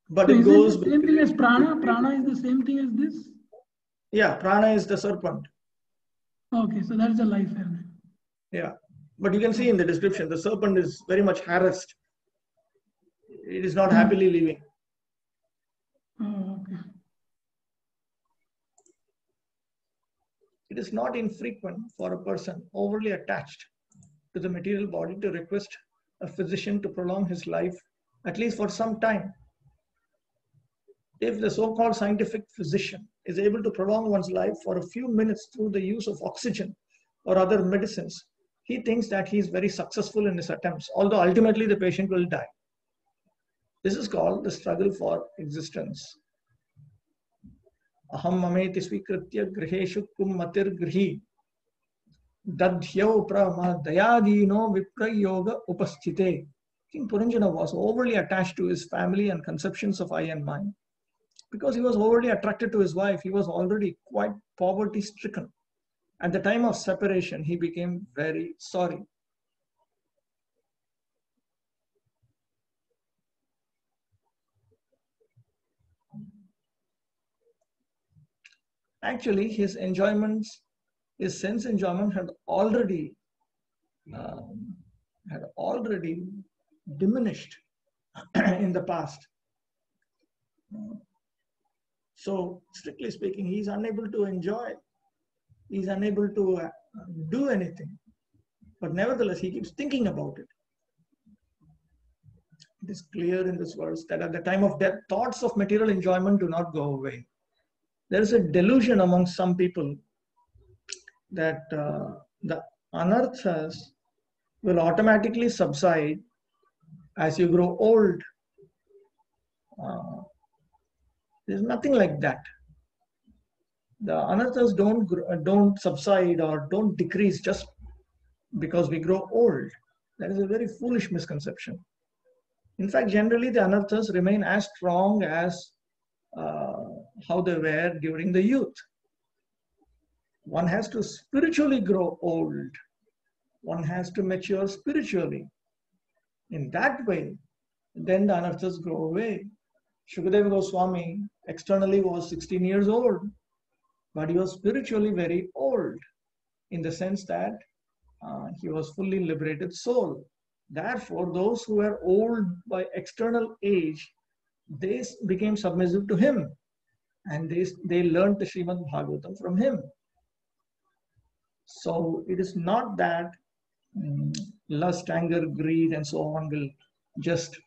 [SPEAKER 1] But
[SPEAKER 4] so
[SPEAKER 1] it goes.
[SPEAKER 4] Is it the same thing as prana? Prana is the same thing as this?
[SPEAKER 1] Yeah, prana is the serpent.
[SPEAKER 4] Okay, so that's the life air.
[SPEAKER 1] Yeah, but you can see in the description, the serpent is very much harassed. It is not happily living.
[SPEAKER 4] Oh, okay.
[SPEAKER 1] It is not infrequent for a person overly attached to the material body to request a physician to prolong his life, at least for some time. If the so-called scientific physician is able to prolong one's life for a few minutes through the use of oxygen or other medicines, he thinks that he is very successful in his attempts, although ultimately the patient will die. This is called the struggle for existence. Aham mameti svikritya griheshu kummatir grihi dadhyau pramadayadino viprayoga upasthite. King Puranjana was overly attached to his family and conceptions of I and mine. Because he was overly attracted to his wife, he was already quite poverty-stricken. At the time of separation, he became very sorry. Actually, his enjoyments, his sense enjoyment had already diminished in the past. So, strictly speaking, he is unable to enjoy. He is unable to do anything. But nevertheless, he keeps thinking about it. It is clear in this verse that at the time of death, thoughts of material enjoyment do not go away. There is a delusion among some people that the anarthas will automatically subside as you grow old. There's nothing like that. The anarthas don't subside or don't decrease just because we grow old. That is a very foolish misconception. In fact, generally the anarthas remain as strong as how they were during the youth. One has to spiritually grow old. One has to mature spiritually. In that way, then the anarthas go away. Shukadeva Goswami externally was 16 years old, but he was spiritually very old in the sense that he was fully liberated soul. Therefore, those who were old by external age, they became submissive to him and they learned the Srimad Bhagavatam from him. So it is not that lust, anger, greed and so on will just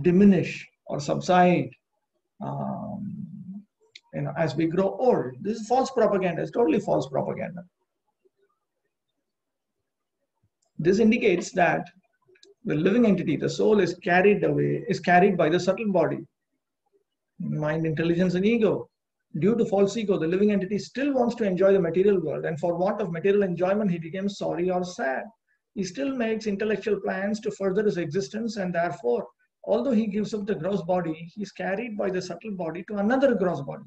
[SPEAKER 1] diminish or subside as we grow old. This is false propaganda. It's totally false propaganda. This indicates that the living entity, the soul, is carried by the subtle body, mind, intelligence, and ego. Due to false ego, the living entity still wants to enjoy the material world, and for want of material enjoyment, he becomes sorry or sad. He still makes intellectual plans to further his existence, and therefore, although he gives up the gross body, he is carried by the subtle body to another gross body.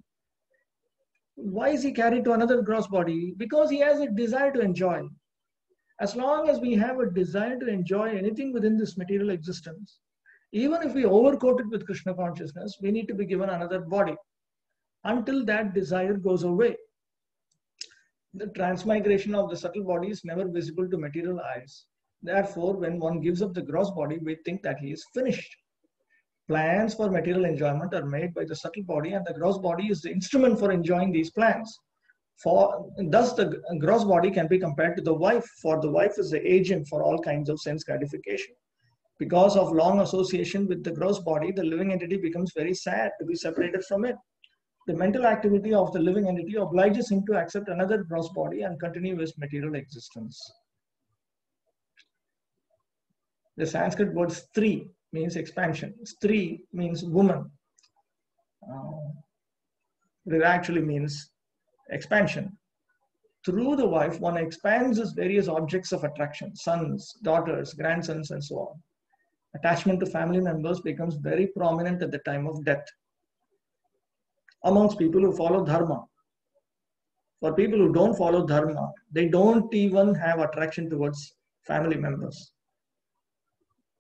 [SPEAKER 1] Why is he carried to another gross body? Because he has a desire to enjoy. As long as we have a desire to enjoy anything within this material existence, even if we overcoat it with Krishna consciousness, we need to be given another body until that desire goes away. The transmigration of the subtle body is never visible to material eyes. Therefore, when one gives up the gross body, we think that he is finished. Plans for material enjoyment are made by the subtle body, and the gross body is the instrument for enjoying these plans. Thus, the gross body can be compared to the wife, for the wife is the agent for all kinds of sense gratification. Because of long association with the gross body, the living entity becomes very sad to be separated from it. The mental activity of the living entity obliges him to accept another gross body and continue his material existence. The Sanskrit word stri means expansion. Stri means woman. It actually means expansion. Through the wife, one expands his various objects of attraction, sons, daughters, grandsons, and so on. Attachment to family members becomes very prominent at the time of death. Amongst people who follow dharma. For people who don't follow dharma, they don't even have attraction towards family members.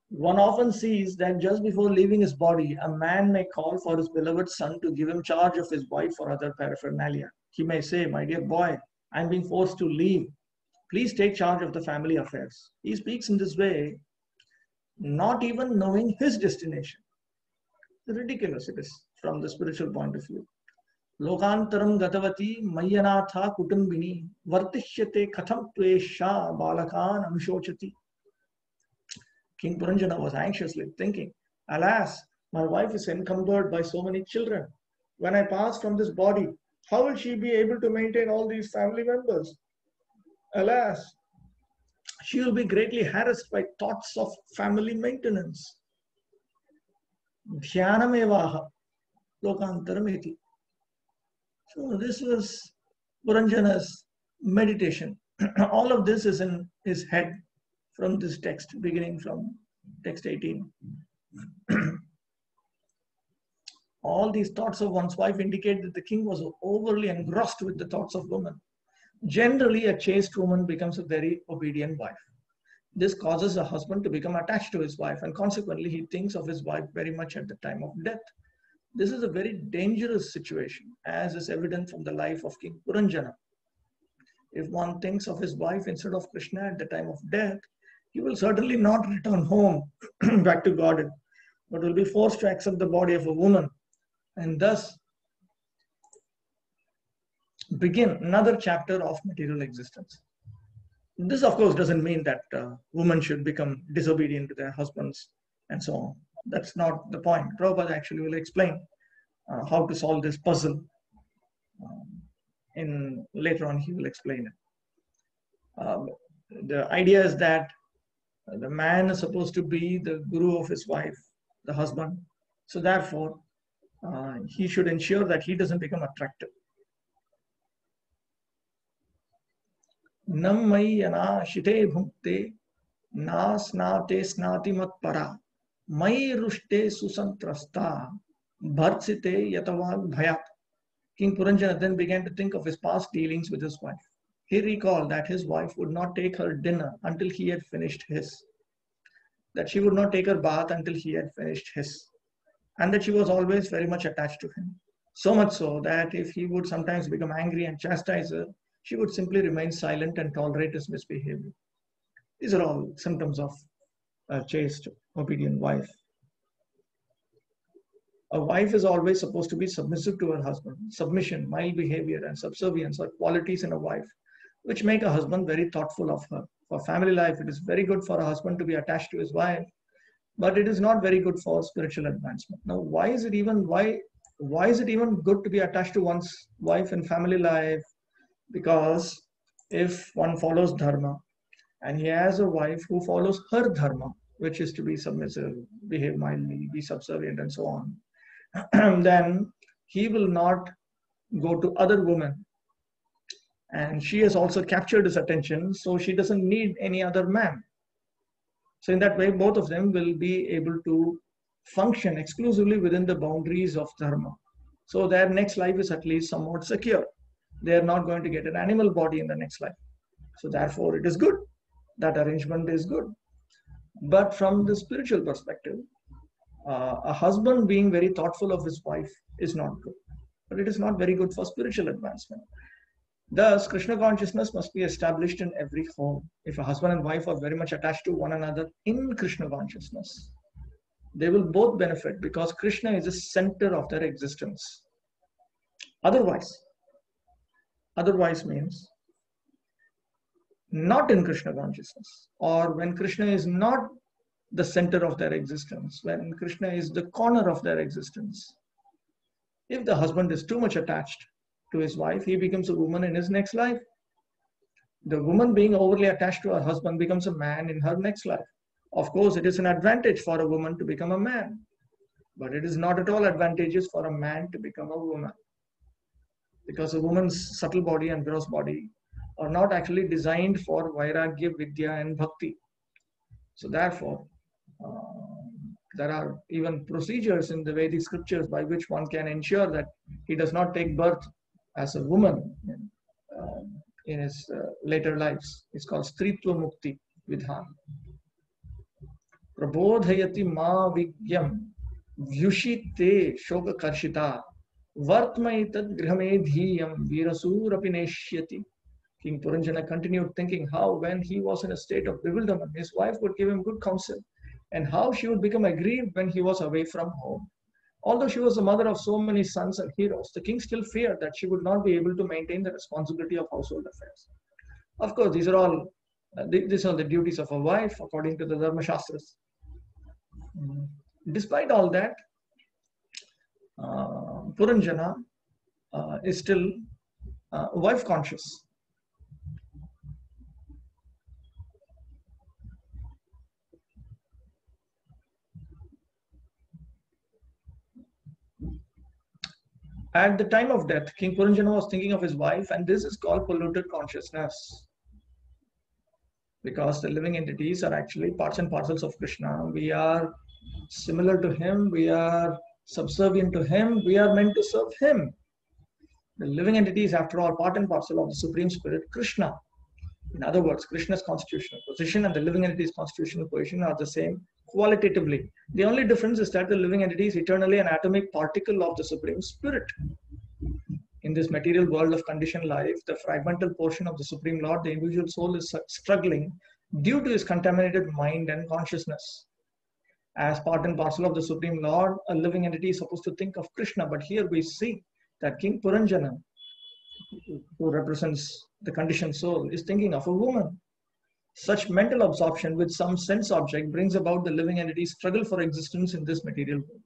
[SPEAKER 1] One often sees that just before leaving his body, a man may call for his beloved son to give him charge of his wife or other paraphernalia. He may say, "My dear boy, I'm being forced to leave. Please take charge of the family affairs." He speaks in this way, not even knowing his destination. Ridiculous it is from the spiritual point of view. Lokantaram gatavati mayyanatha kutumbini vartishyate katham tvesha balakan anushachati. King Puranjana was anxiously thinking, alas, my wife is encumbered by so many children. when I pass from this body, how will she be able to maintain all these family members? Alas, she will be greatly harassed by thoughts of family maintenance. Dhyanamevaha lokantaramiti. So this was Puranjana's meditation. All of this is in his head from this text, beginning from text 18. All these thoughts of one's wife indicate that the king was overly engrossed with the thoughts of women. Generally, a chaste woman becomes a very obedient wife. This causes a husband to become attached to his wife, and consequently, he thinks of his wife very much at the time of death. This is a very dangerous situation, as is evident from the life of King Puranjana. If one thinks of his wife instead of Krishna at the time of death, he will certainly not return home back to Godhead, but will be forced to accept the body of a woman, and thus begin another chapter of material existence. This, of course, doesn't mean that women should become disobedient to their husbands and so on. That's not the point. Prabhupada actually will explain how to solve this puzzle. Later on, he will explain it. The idea is that the man is supposed to be the guru of his wife, the husband. So therefore, he should ensure that he doesn't become attractive. Nam mayyana shite bhukte na snate snati mat para mai rushte susantrasta bhartsite yatavag bhayat. King Puranjana then began to think of his past dealings with his wife. He recalled that his wife would not take her dinner until he had finished his, that she would not take her bath until he had finished his, and that she was always very much attached to him. So much so that if he would sometimes become angry and chastise her, she would simply remain silent and tolerate his misbehavior. These are all symptoms of a chaste, obedient wife. A wife is always supposed to be submissive to her husband. Submission, mild behavior, and subservience are qualities in a wife which make a husband very thoughtful of her. For family life, it is very good for a husband to be attached to his wife, but it is not very good for spiritual advancement. Now, why is it even good to be attached to one's wife in family life? Because if one follows dharma and he has a wife who follows her dharma, which is to be submissive, behave mildly, be subservient, and so on, then he will not go to other women. And she has also captured his attention, so she doesn't need any other man. So in that way, both of them will be able to function exclusively within the boundaries of dharma. So their next life is at least somewhat secure. They are not going to get an animal body in the next life. So therefore, it is good. That arrangement is good. But from the spiritual perspective, a husband being very thoughtful of his wife is not good. But it is not very good for spiritual advancement. Thus, Krishna consciousness must be established in every home. If a husband and wife are very much attached to one another in Krishna consciousness, they will both benefit because Krishna is the center of their existence. Otherwise means not in Krishna consciousness, or when Krishna is not the center of their existence, when Krishna is the corner of their existence. If the husband is too much attached to his wife, he becomes a woman in his next life. The woman being overly attached to her husband becomes a man in her next life. Of course, it is an advantage for a woman to become a man, but it is not at all advantageous for a man to become a woman, because a woman's subtle body and gross body are not actually designed for Vairagya, Vidya, and Bhakti. So therefore, there are even procedures in the Vedic scriptures by which one can ensure that he does not take birth as a woman in his later lives. It's called Stritva Mukti Vidvān. Prabodhayati ma vigyam vyushite shoka karshita vartmaitad grhamedhiyam virasurapi neshyati. King Puranjana continued thinking how when he was in a state of bewilderment, his wife would give him good counsel, and how she would become aggrieved when he was away from home. Although she was the mother of so many sons and heroes, the king still feared that she would not be able to maintain the responsibility of household affairs. Of course, these are the duties of a wife according to the Dharma Shastras. Despite all that, Puranjana is still wife conscious. At the time of death, King Puranjana was thinking of his wife, and this is called polluted consciousness. Because the living entities are actually parts and parcels of Krishna. We are similar to him, we are subservient to him, we are meant to serve him. The living entity is, after all, part and parcel of the Supreme Spirit, Krishna. In other words, Krishna's constitutional position and the living entity's constitutional position are the same qualitatively. The only difference is that the living entity is eternally an atomic particle of the Supreme Spirit. In this material world of conditioned life, the fragmental portion of the Supreme Lord, the individual soul, is struggling due to his contaminated mind and consciousness. As part and parcel of the Supreme Lord, a living entity is supposed to think of Krishna, but here we see that King Puranjana, who represents the conditioned soul, is thinking of a woman. Such mental absorption with some sense object brings about the living entity's struggle for existence in this material world.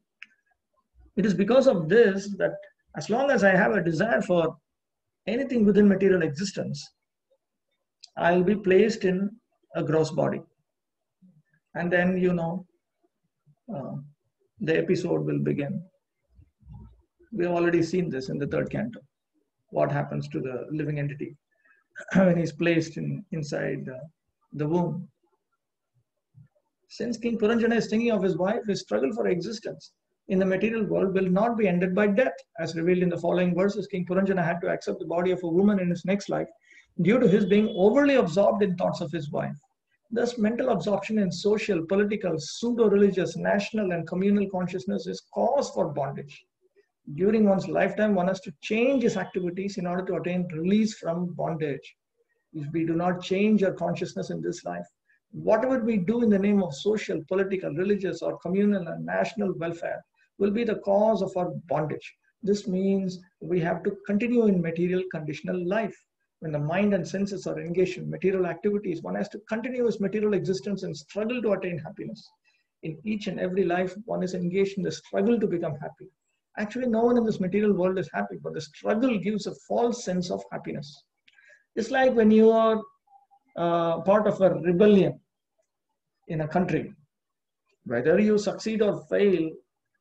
[SPEAKER 1] It is because of this that as long as I have a desire for anything within material existence, I'll be placed in a gross body. And then, the episode will begin. We have already seen this in the third canto. What happens to the living entity when he's placed inside the womb. Since King Puranjana is thinking of his wife, his struggle for existence in the material world will not be ended by death. As revealed in the following verses, King Puranjana had to accept the body of a woman in his next life due to his being overly absorbed in thoughts of his wife. Thus, mental absorption in social, political, pseudo-religious, national and communal consciousness is cause for bondage. During one's lifetime, one has to change his activities in order to attain release from bondage. If we do not change our consciousness in this life, whatever we do in the name of social, political, religious, or communal and national welfare will be the cause of our bondage. This means we have to continue in material conditional life. When the mind and senses are engaged in material activities, one has to continue his material existence and struggle to attain happiness. In each and every life, one is engaged in the struggle to become happy. Actually, no one in this material world is happy, but the struggle gives a false sense of happiness. It's like when you are part of a rebellion in a country. Whether you succeed or fail,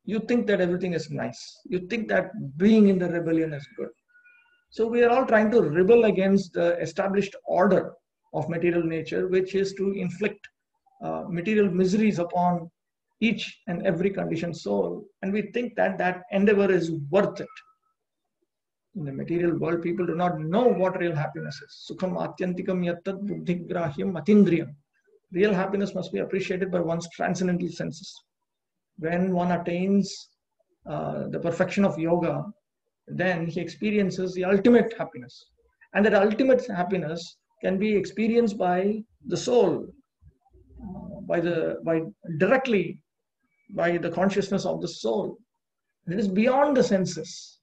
[SPEAKER 1] you think that everything is nice. You think that being in the rebellion is good. So we are all trying to rebel against the established order of material nature, which is to inflict material miseries upon each and every conditioned soul. And we think that that endeavor is worth it. In the material world, people do not know what real happiness is. Sukham atyantikam yattat buddhigrahyam atindriyam. Real happiness must be appreciated by one's transcendental senses. When one attains the perfection of yoga, then he experiences the ultimate happiness. And that ultimate happiness can be experienced by the soul, directly by the consciousness of the soul. It is beyond the senses.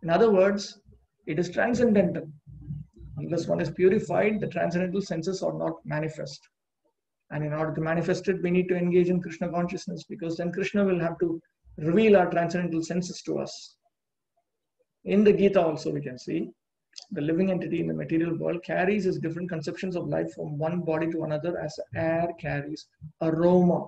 [SPEAKER 1] In other words, it is transcendental. Unless one is purified, the transcendental senses are not manifest. And in order to manifest it, we need to engage in Krishna consciousness, because then Krishna will have to reveal our transcendental senses to us. In the Gita also we can see the living entity in the material world carries his different conceptions of life from one body to another as air carries aroma.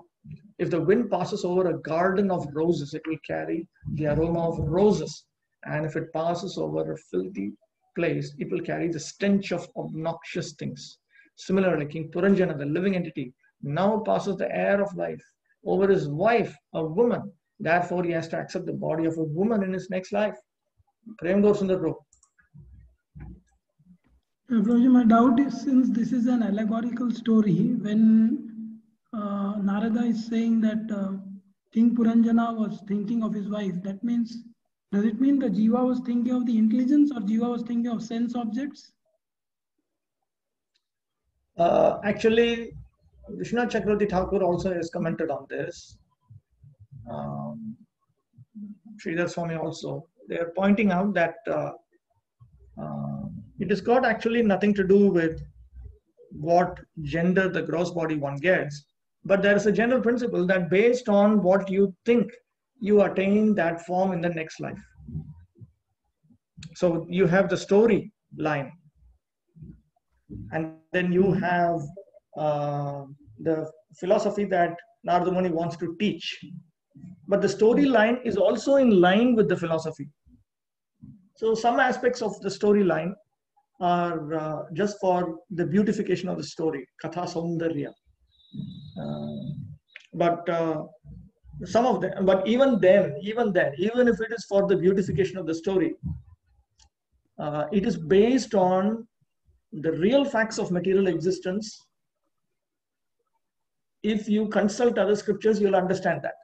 [SPEAKER 1] If the wind passes over a garden of roses, it will carry the aroma of roses. And if it passes over a filthy place, it will carry the stench of obnoxious things. Similarly, King Puranjana, the living entity, now passes the air of life over his wife, a woman. Therefore, he has to accept the body of a woman in his next life. Prem Gaur Sundar Prabhu.
[SPEAKER 4] Prabhuji, my doubt is, since this is an allegorical story, when Narada is saying that King Puranjana was thinking of his wife, that means, does it mean the Jiva was thinking of the intelligence, or Jiva was thinking of sense objects?
[SPEAKER 1] Actually, Vishwanath Chakravarti Thakur also has commented on this. Sridhar Swami also. They are pointing out that it has got actually nothing to do with what gender the gross body one gets, but there is a general principle that based on what you think you attain that form in the next life. So you have the story line, and then you have the philosophy that Narada Muni wants to teach. But the storyline is also in line with the philosophy. So some aspects of the storyline are just for the beautification of the story, katha saundarya. But some of them, but even then, even if it is for the beautification of the story, it is based on the real facts of material existence. If you consult other scriptures, you'll understand that.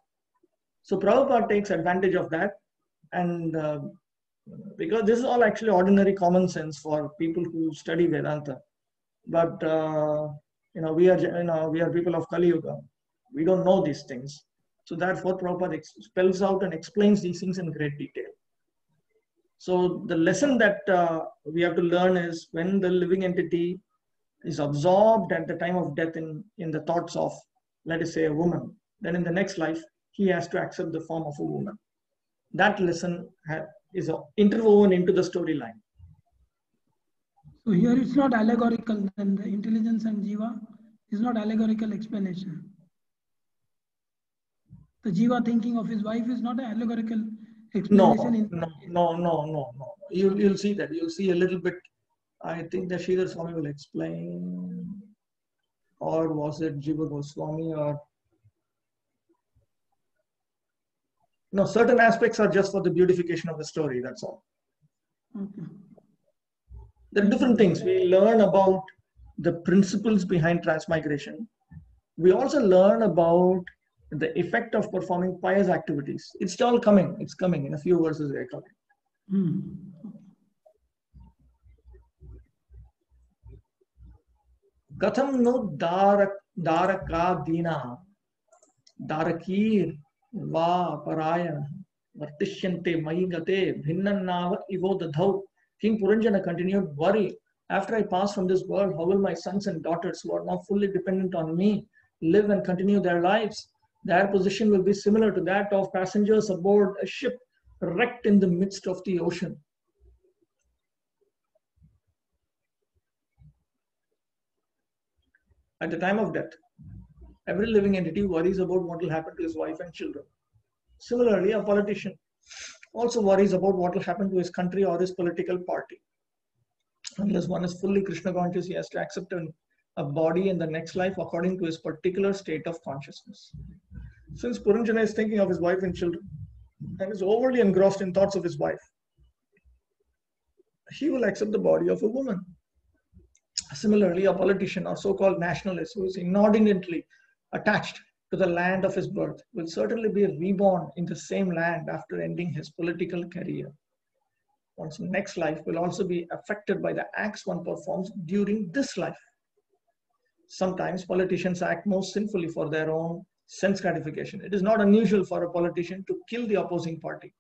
[SPEAKER 1] So Prabhupada takes advantage of that, and because this is all actually ordinary common sense for people who study Vedanta. But we are people of Kali Yuga. We don't know these things. So therefore, Prabhupada spells out and explains these things in great detail. So the lesson that we have to learn is when the living entity is absorbed at the time of death in the thoughts of, let us say, a woman, then in the next life, he has to accept the form of a woman. That lesson is interwoven into the storyline.
[SPEAKER 4] So here it's not allegorical, then the intelligence and jiva is not allegorical explanation. The jiva thinking of his wife is not an allegorical explanation.
[SPEAKER 1] No. You'll see that. You'll see a little bit. I think the Srila Swami will explain, or was it Jiva Goswami, or no, certain aspects are just for the beautification of the story, that's all.
[SPEAKER 4] Okay.
[SPEAKER 1] There are different things. We learn about the principles behind transmigration. We also learn about the effect of performing pious activities. It's all coming. It's coming in a few verses. We're coming. Katham no daraka dina darakir va paraya vartishyante maigate bhinnannava ivo dadhau. King Puranjana continued, worry. After I pass from this world, how will my sons and daughters who are now fully dependent on me live and continue their lives? Their position will be similar to that of passengers aboard a ship wrecked in the midst of the ocean. At the time of death, every living entity worries about what will happen to his wife and children. Similarly, a politician also worries about what will happen to his country or his political party. Unless one is fully Krishna conscious, he has to accept a body in the next life according to his particular state of consciousness. Since Puranjana is thinking of his wife and children and is overly engrossed in thoughts of his wife, he will accept the body of a woman. Similarly, a politician or so-called nationalist who is inordinately attached to the land of his birth will certainly be reborn in the same land after ending his political career. One's next life will also be affected by the acts one performs during this life. Sometimes politicians act most sinfully for their own sense gratification. It is not unusual for a politician to kill the opposing party.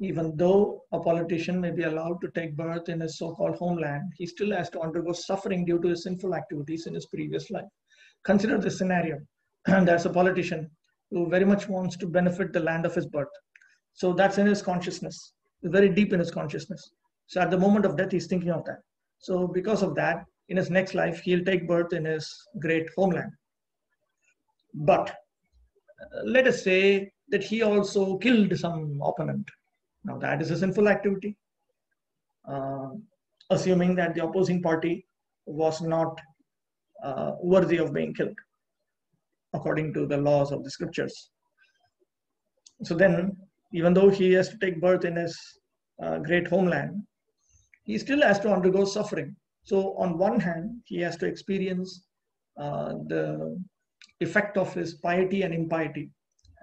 [SPEAKER 1] Even though a politician may be allowed to take birth in his so-called homeland, he still has to undergo suffering due to his sinful activities in his previous life. Consider this scenario. There's a politician who very much wants to benefit the land of his birth. So that's in his consciousness, very deep in his consciousness. So at the moment of death, he's thinking of that. So because of that, in his next life, he'll take birth in his great homeland. But let us say that he also killed some opponent. Now that is a sinful activity, assuming that the opposing party was not worthy of being killed according to the laws of the scriptures. So then, even though he has to take birth in his great homeland, he still has to undergo suffering. So on one hand, he has to experience the effect of his piety and impiety.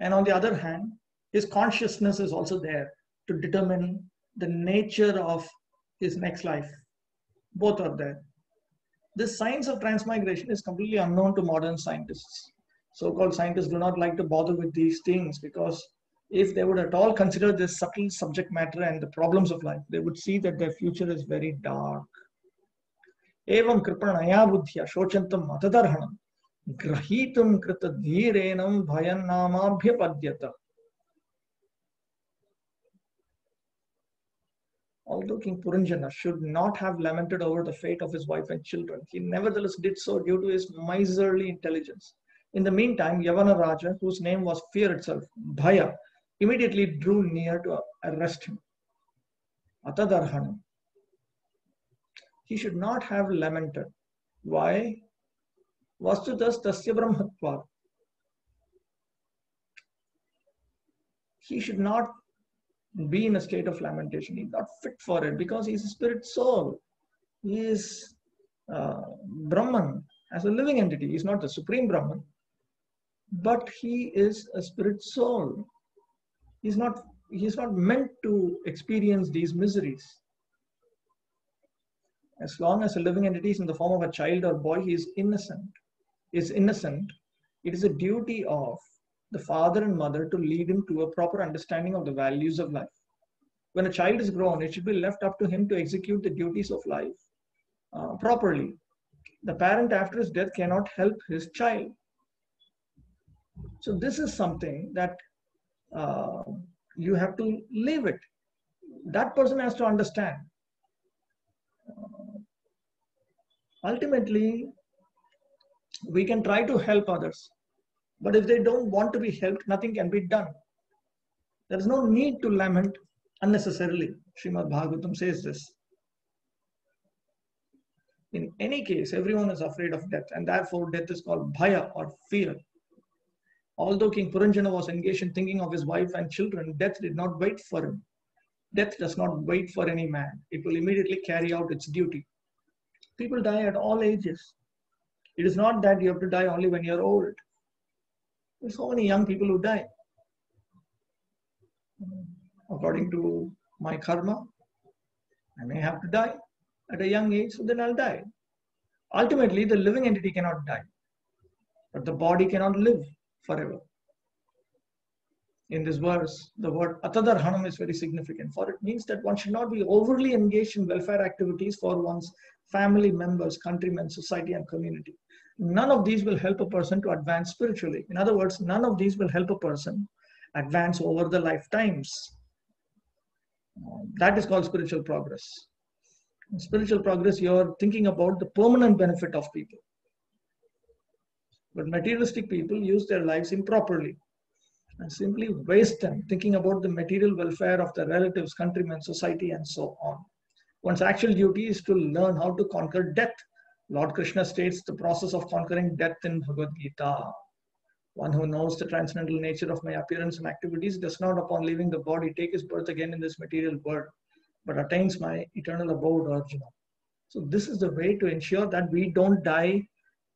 [SPEAKER 1] And on the other hand, his consciousness is also there to determine the nature of his next life. Both are there. This science of transmigration is completely unknown to modern scientists. So-called scientists do not like to bother with these things because if they would at all consider this subtle subject matter and the problems of life, they would see that their future is very dark. Evam kripanaya buddhya shochantam matadarhanam grahitum krita dhirenam bhayanamabhyapadyata although King Puranjana should not have lamented over the fate of his wife and children, he nevertheless did so due to his miserly intelligence. In the meantime, Yavana Raja, whose name was fear itself, Bhaya, immediately drew near to arrest him. Atadarhanam. He should not have lamented. Why? Vastutas tasya brahmatva. He should not be in a state of lamentation. He's not fit for it because he's a spirit soul. He is Brahman as a living entity. He's not the supreme Brahman, but he is a spirit soul. He's not meant to experience these miseries. As long as a living entity is in the form of a child or boy, he is innocent. It is a duty of the father and mother to lead him to a proper understanding of the values of life. When a child is grown, it should be left up to him to execute the duties of life properly. The parent after his death cannot help his child. So this is something that you have to live it. That person has to understand. Ultimately, we can try to help others, but if they don't want to be helped, nothing can be done. There is no need to lament unnecessarily. Srimad Bhagavatam says this. In any case, everyone is afraid of death, and therefore death is called bhaya or fear. Although King Puranjana was engaged in thinking of his wife and children, death did not wait for him. Death does not wait for any man. It will immediately carry out its duty. People die at all ages. It is not that you have to die only when you're old. There's so many young people who die. According to my karma, I may have to die at a young age, so then I'll die. Ultimately, the living entity cannot die, but the body cannot live forever. In this verse, the word atadarhanam is very significant, for it means that one should not be overly engaged in welfare activities for one's family members, countrymen, society, and community. None of these will help a person to advance spiritually. In other words, none of these will help a person advance over the lifetimes. That is called spiritual progress. In spiritual progress, you're thinking about the permanent benefit of people. But materialistic people use their lives improperly and simply waste them thinking about the material welfare of their relatives, countrymen, society, and so on. One's actual duty is to learn how to conquer death. Lord Krishna states the process of conquering death in Bhagavad Gita. One who knows the transcendental nature of my appearance and activities does not, upon leaving the body, take his birth again in this material world, but attains my eternal abode, Arjuna. So this is the way to ensure that we don't die,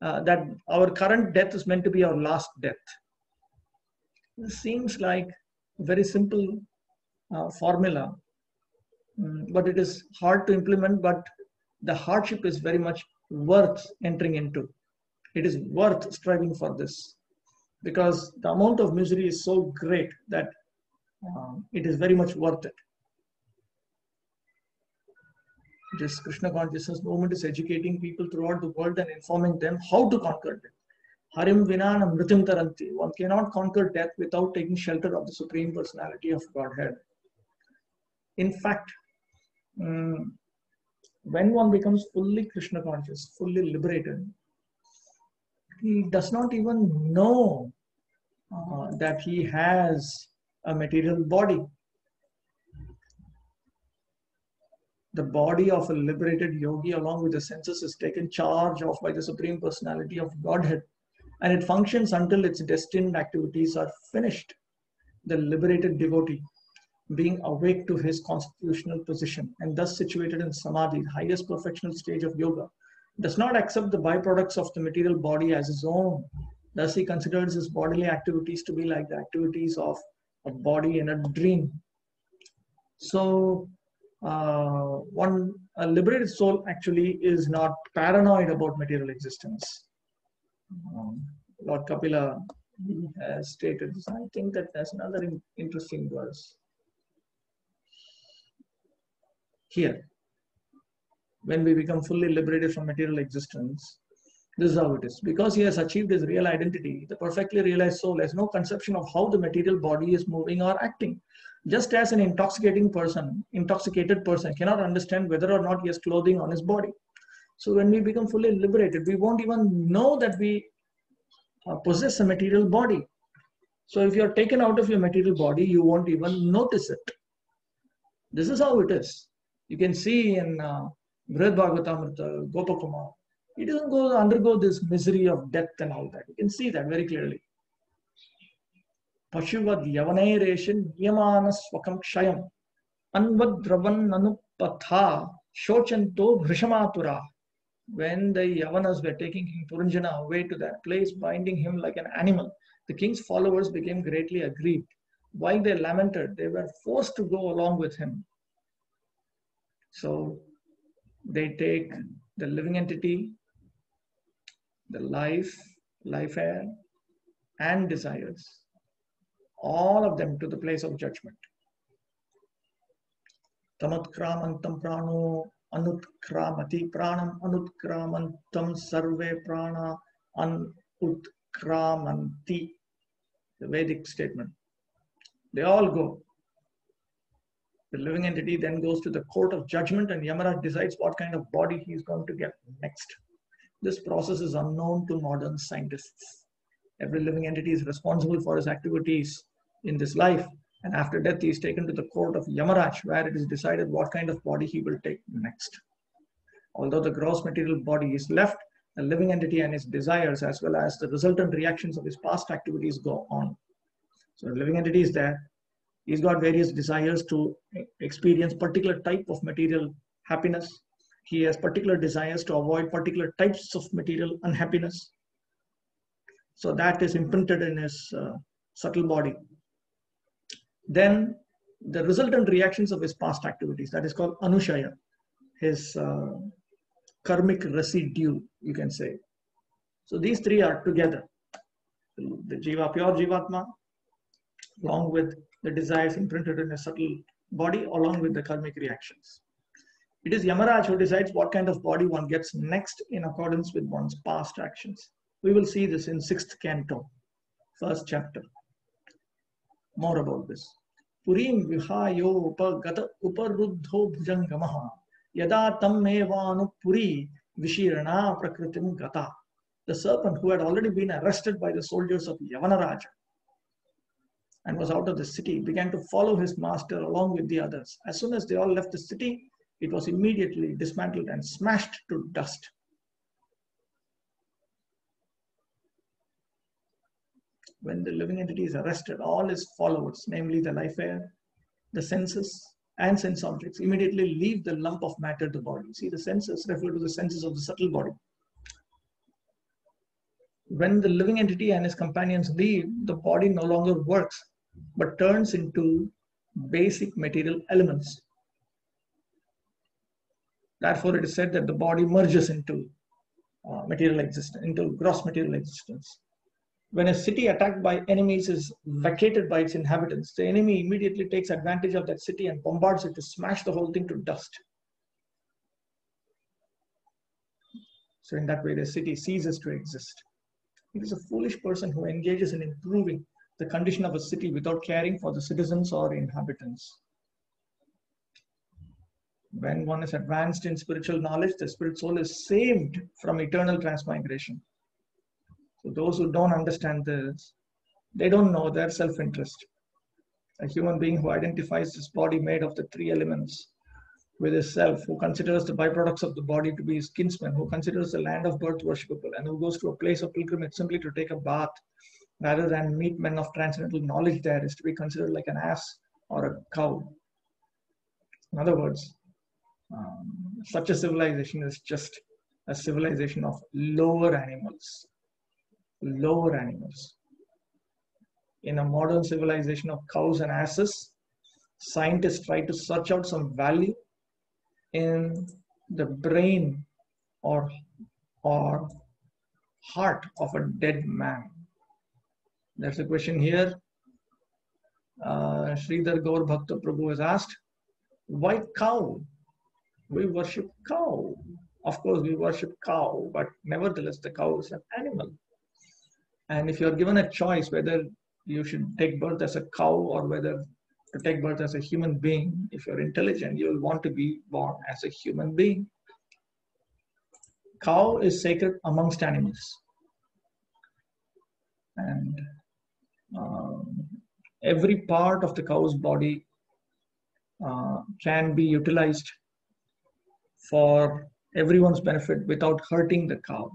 [SPEAKER 1] that our current death is meant to be our last death. This seems like a very simple formula, but it is hard to implement, but the hardship is very much worth entering into. It is worth striving for this, because the amount of misery is so great that it is very much worth it. This Krishna consciousness movement is educating people throughout the world and informing them how to conquer death. Harim vinana mritim taranti. One cannot conquer death without taking shelter of the Supreme Personality of Godhead. In fact, when one becomes fully Krishna conscious, fully liberated, he does not even know that he has a material body. The body of a liberated yogi, along with the senses, is taken charge of by the Supreme Personality of Godhead, and it functions until its destined activities are finished. The liberated devotee, being awake to his constitutional position and thus situated in samadhi, the highest perfectional stage of yoga, does not accept the byproducts of the material body as his own. Thus he considers his bodily activities to be like the activities of a body in a dream. So a liberated soul actually is not paranoid about material existence. Lord Kapila has stated this. I think that there's another interesting verse here. When we become fully liberated from material existence, This is how it is. Because he has achieved his real identity, the perfectly realized soul has no conception of how the material body is moving or acting. Just as an intoxicated person cannot understand whether or not he has clothing on his body. So when we become fully liberated, we won't even know that we possess a material body. So if you are taken out of your material body, you won't even notice it. This is how it is. You can see in Bhagavatam, Gopakumar, he doesn't undergo this misery of death and all that. You can see that very clearly. Pashuvad yavanaireshan yamana swakam kshayam anvad dravan anupatha shochanto bhrishamatura. When the Yavanas were taking King Puranjana away to that place, binding him like an animal, the king's followers became greatly aggrieved. While they lamented, they were forced to go along with him. So they take the living entity, the life air, and desires, all of them to the place of judgment. Tamatkramantam prano anutkramati pranam anutkramantam sarve prana anutkramanti. The Vedic statement. They all go. The living entity then goes to the court of judgment, and Yamaraj decides what kind of body he is going to get next. This process is unknown to modern scientists. Every living entity is responsible for his activities in this life, and after death he is taken to the court of Yamaraj, where it is decided what kind of body he will take next. Although the gross material body is left, the living entity and his desires as well as the resultant reactions of his past activities go on. So the living entity is there. He's got various desires to experience particular type of material happiness. He has particular desires to avoid particular types of material unhappiness. So that is imprinted in his subtle body. Then the resultant reactions of his past activities, that is called anushaya, his karmic residue, you can say. So these three are together. The jiva, pure jivatma, along with the desires imprinted in a subtle body, along with the karmic reactions. It is Yamaraj who decides what kind of body one gets next in accordance with one's past actions. We will see this in 6th canto, 1st chapter. More about this. Purim vihayo upagata uparuddho bhujangamaha yada tam mevanu puri vishirana prakritim gata. The serpent, who had already been arrested by the soldiers of Yavanaraja and was out of the city, began to follow his master along with the others. As soon as they all left the city, it was immediately dismantled and smashed to dust. When the living entity is arrested, all his followers, namely the life air, the senses, and sense objects, immediately leave the lump of matter, the body. See, the senses refer to the senses of the subtle body. When the living entity and his companions leave, the body no longer works, but turns into basic material elements. Therefore, it is said that the body merges into material existence, into gross material existence. When a city attacked by enemies is vacated by its inhabitants, the enemy immediately takes advantage of that city and bombards it to smash the whole thing to dust. So in that way, the city ceases to exist. It is a foolish person who engages in improving the condition of a city without caring for the citizens or inhabitants. When one is advanced in spiritual knowledge, the spirit soul is saved from eternal transmigration. So those who don't understand this, they don't know their self-interest. A human being who identifies his body made of the three elements with his self, who considers the byproducts of the body to be his kinsmen, who considers the land of birth worshipable, and who goes to a place of pilgrimage simply to take a bath rather than meet men of transcendental knowledge there, is to be considered like an ass or a cow. In other words, such a civilization is just a civilization of lower animals. Lower animals. In a modern civilization of cows and asses, scientists try to search out some value in the brain or heart of a dead man. That's a question here. Sridhar Gaur Bhakta Prabhu has asked, why cow? We worship cow. Of course, we worship cow, but nevertheless, the cow is an animal. And if you're given a choice whether you should take birth as a cow or whether to take birth as a human being, if you're intelligent, you will want to be born as a human being. Cow is sacred amongst animals. And every part of the cow's body can be utilized for everyone's benefit without hurting the cow.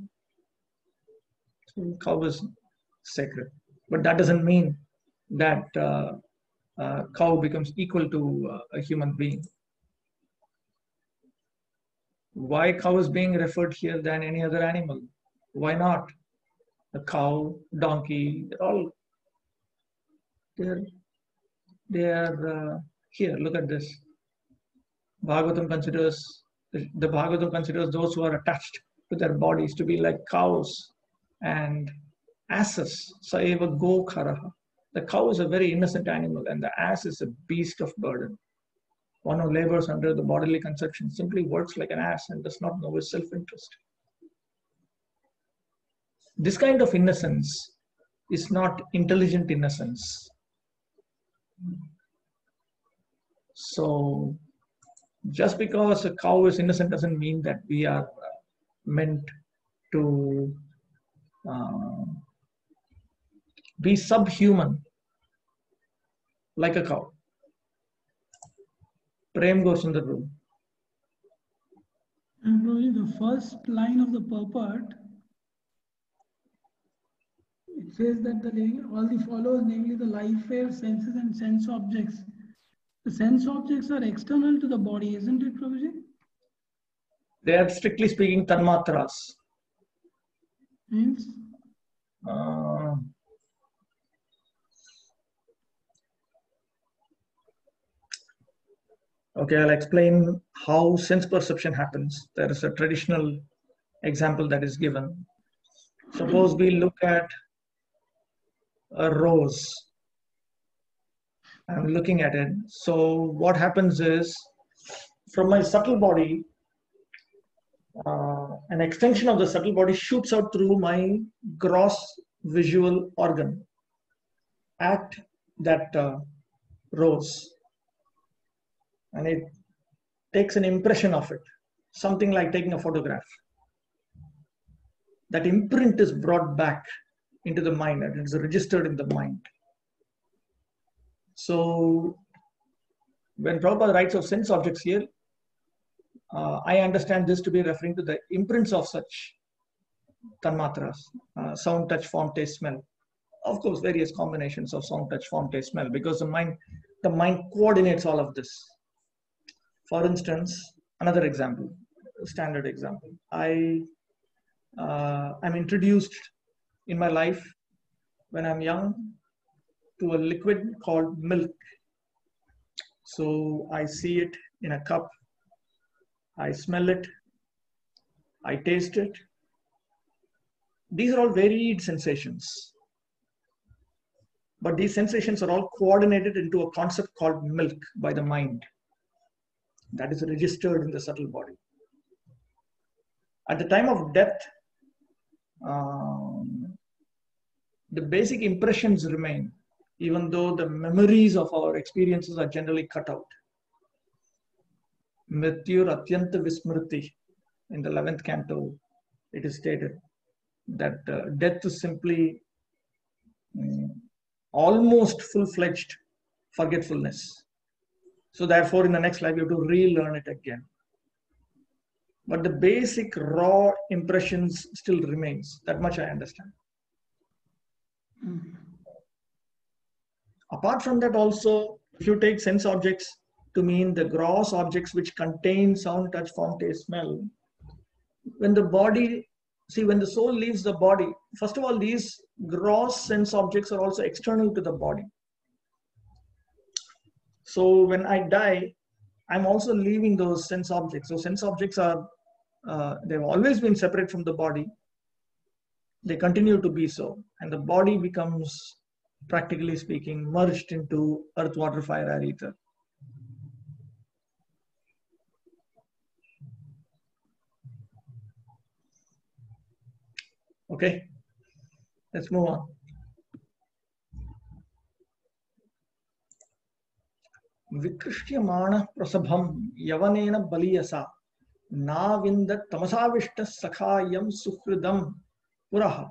[SPEAKER 1] So cow is sacred, but that doesn't mean that cow becomes equal to a human being. Why cow is being referred here than any other animal? Why not? The cow, donkey, they are here. Look at this. Bhagavatam considers the Bhagavatam considers those who are attached to their bodies to be like cows and asses. Saeva go kharaha. The cow is a very innocent animal, and the ass is a beast of burden. One who labors under the bodily conception simply works like an ass and does not know his self-interest. This kind of innocence is not intelligent innocence. So, just because a cow is innocent doesn't mean that we are meant to be subhuman like a cow. Prem goes in the room.
[SPEAKER 4] And probably the first line of the purport, it says that all the follows, namely the life-fare, senses and sense objects. The sense objects are external to the body, isn't it, Prabhuji?
[SPEAKER 1] They are strictly speaking tanmatras.
[SPEAKER 4] Means?
[SPEAKER 1] Okay, I'll explain how sense perception happens. There is a traditional example that is given. Suppose we look at a rose. I'm looking at it. So what happens is, from my subtle body, an extension of the subtle body shoots out through my gross visual organ at that rose. And it takes an impression of it, something like taking a photograph. That imprint is brought back into the mind and it is registered in the mind. So when Prabhupada writes of sense objects here, I understand this to be referring to the imprints of such tanmatras, sound, touch, form, taste, smell. Of course, various combinations of sound, touch, form, taste, smell, because the mind coordinates all of this. For instance, another example, standard example. I'm introduced in my life when I'm young to a liquid called milk. So I see it in a cup, I smell it, I taste it. These are all varied sensations. But these sensations are all coordinated into a concept called milk by the mind. That is registered in the subtle body. At the time of death, the basic impressions remain, even though the memories of our experiences are generally cut out. Mrityur atyanta vismriti, in the 11th canto, it is stated that death is simply almost full-fledged forgetfulness. So therefore, in the next life, you have to relearn it again. But the basic raw impressions still remains. That much I understand. Apart from that also, if you take sense objects to mean the gross objects which contain sound, touch, form, taste, smell, when the soul leaves the body, first of all, these gross sense objects are also external to the body. So when I die, I'm also leaving those sense objects. So sense objects are, they've always been separate from the body. They continue to be so. And the body becomes, practically speaking, merged into earth, water, fire, air, ether. Okay, let's move on. Vikrishyamana prasabham yavanena baliyasa navinda tamasavishta sakhayam suhridam puraha.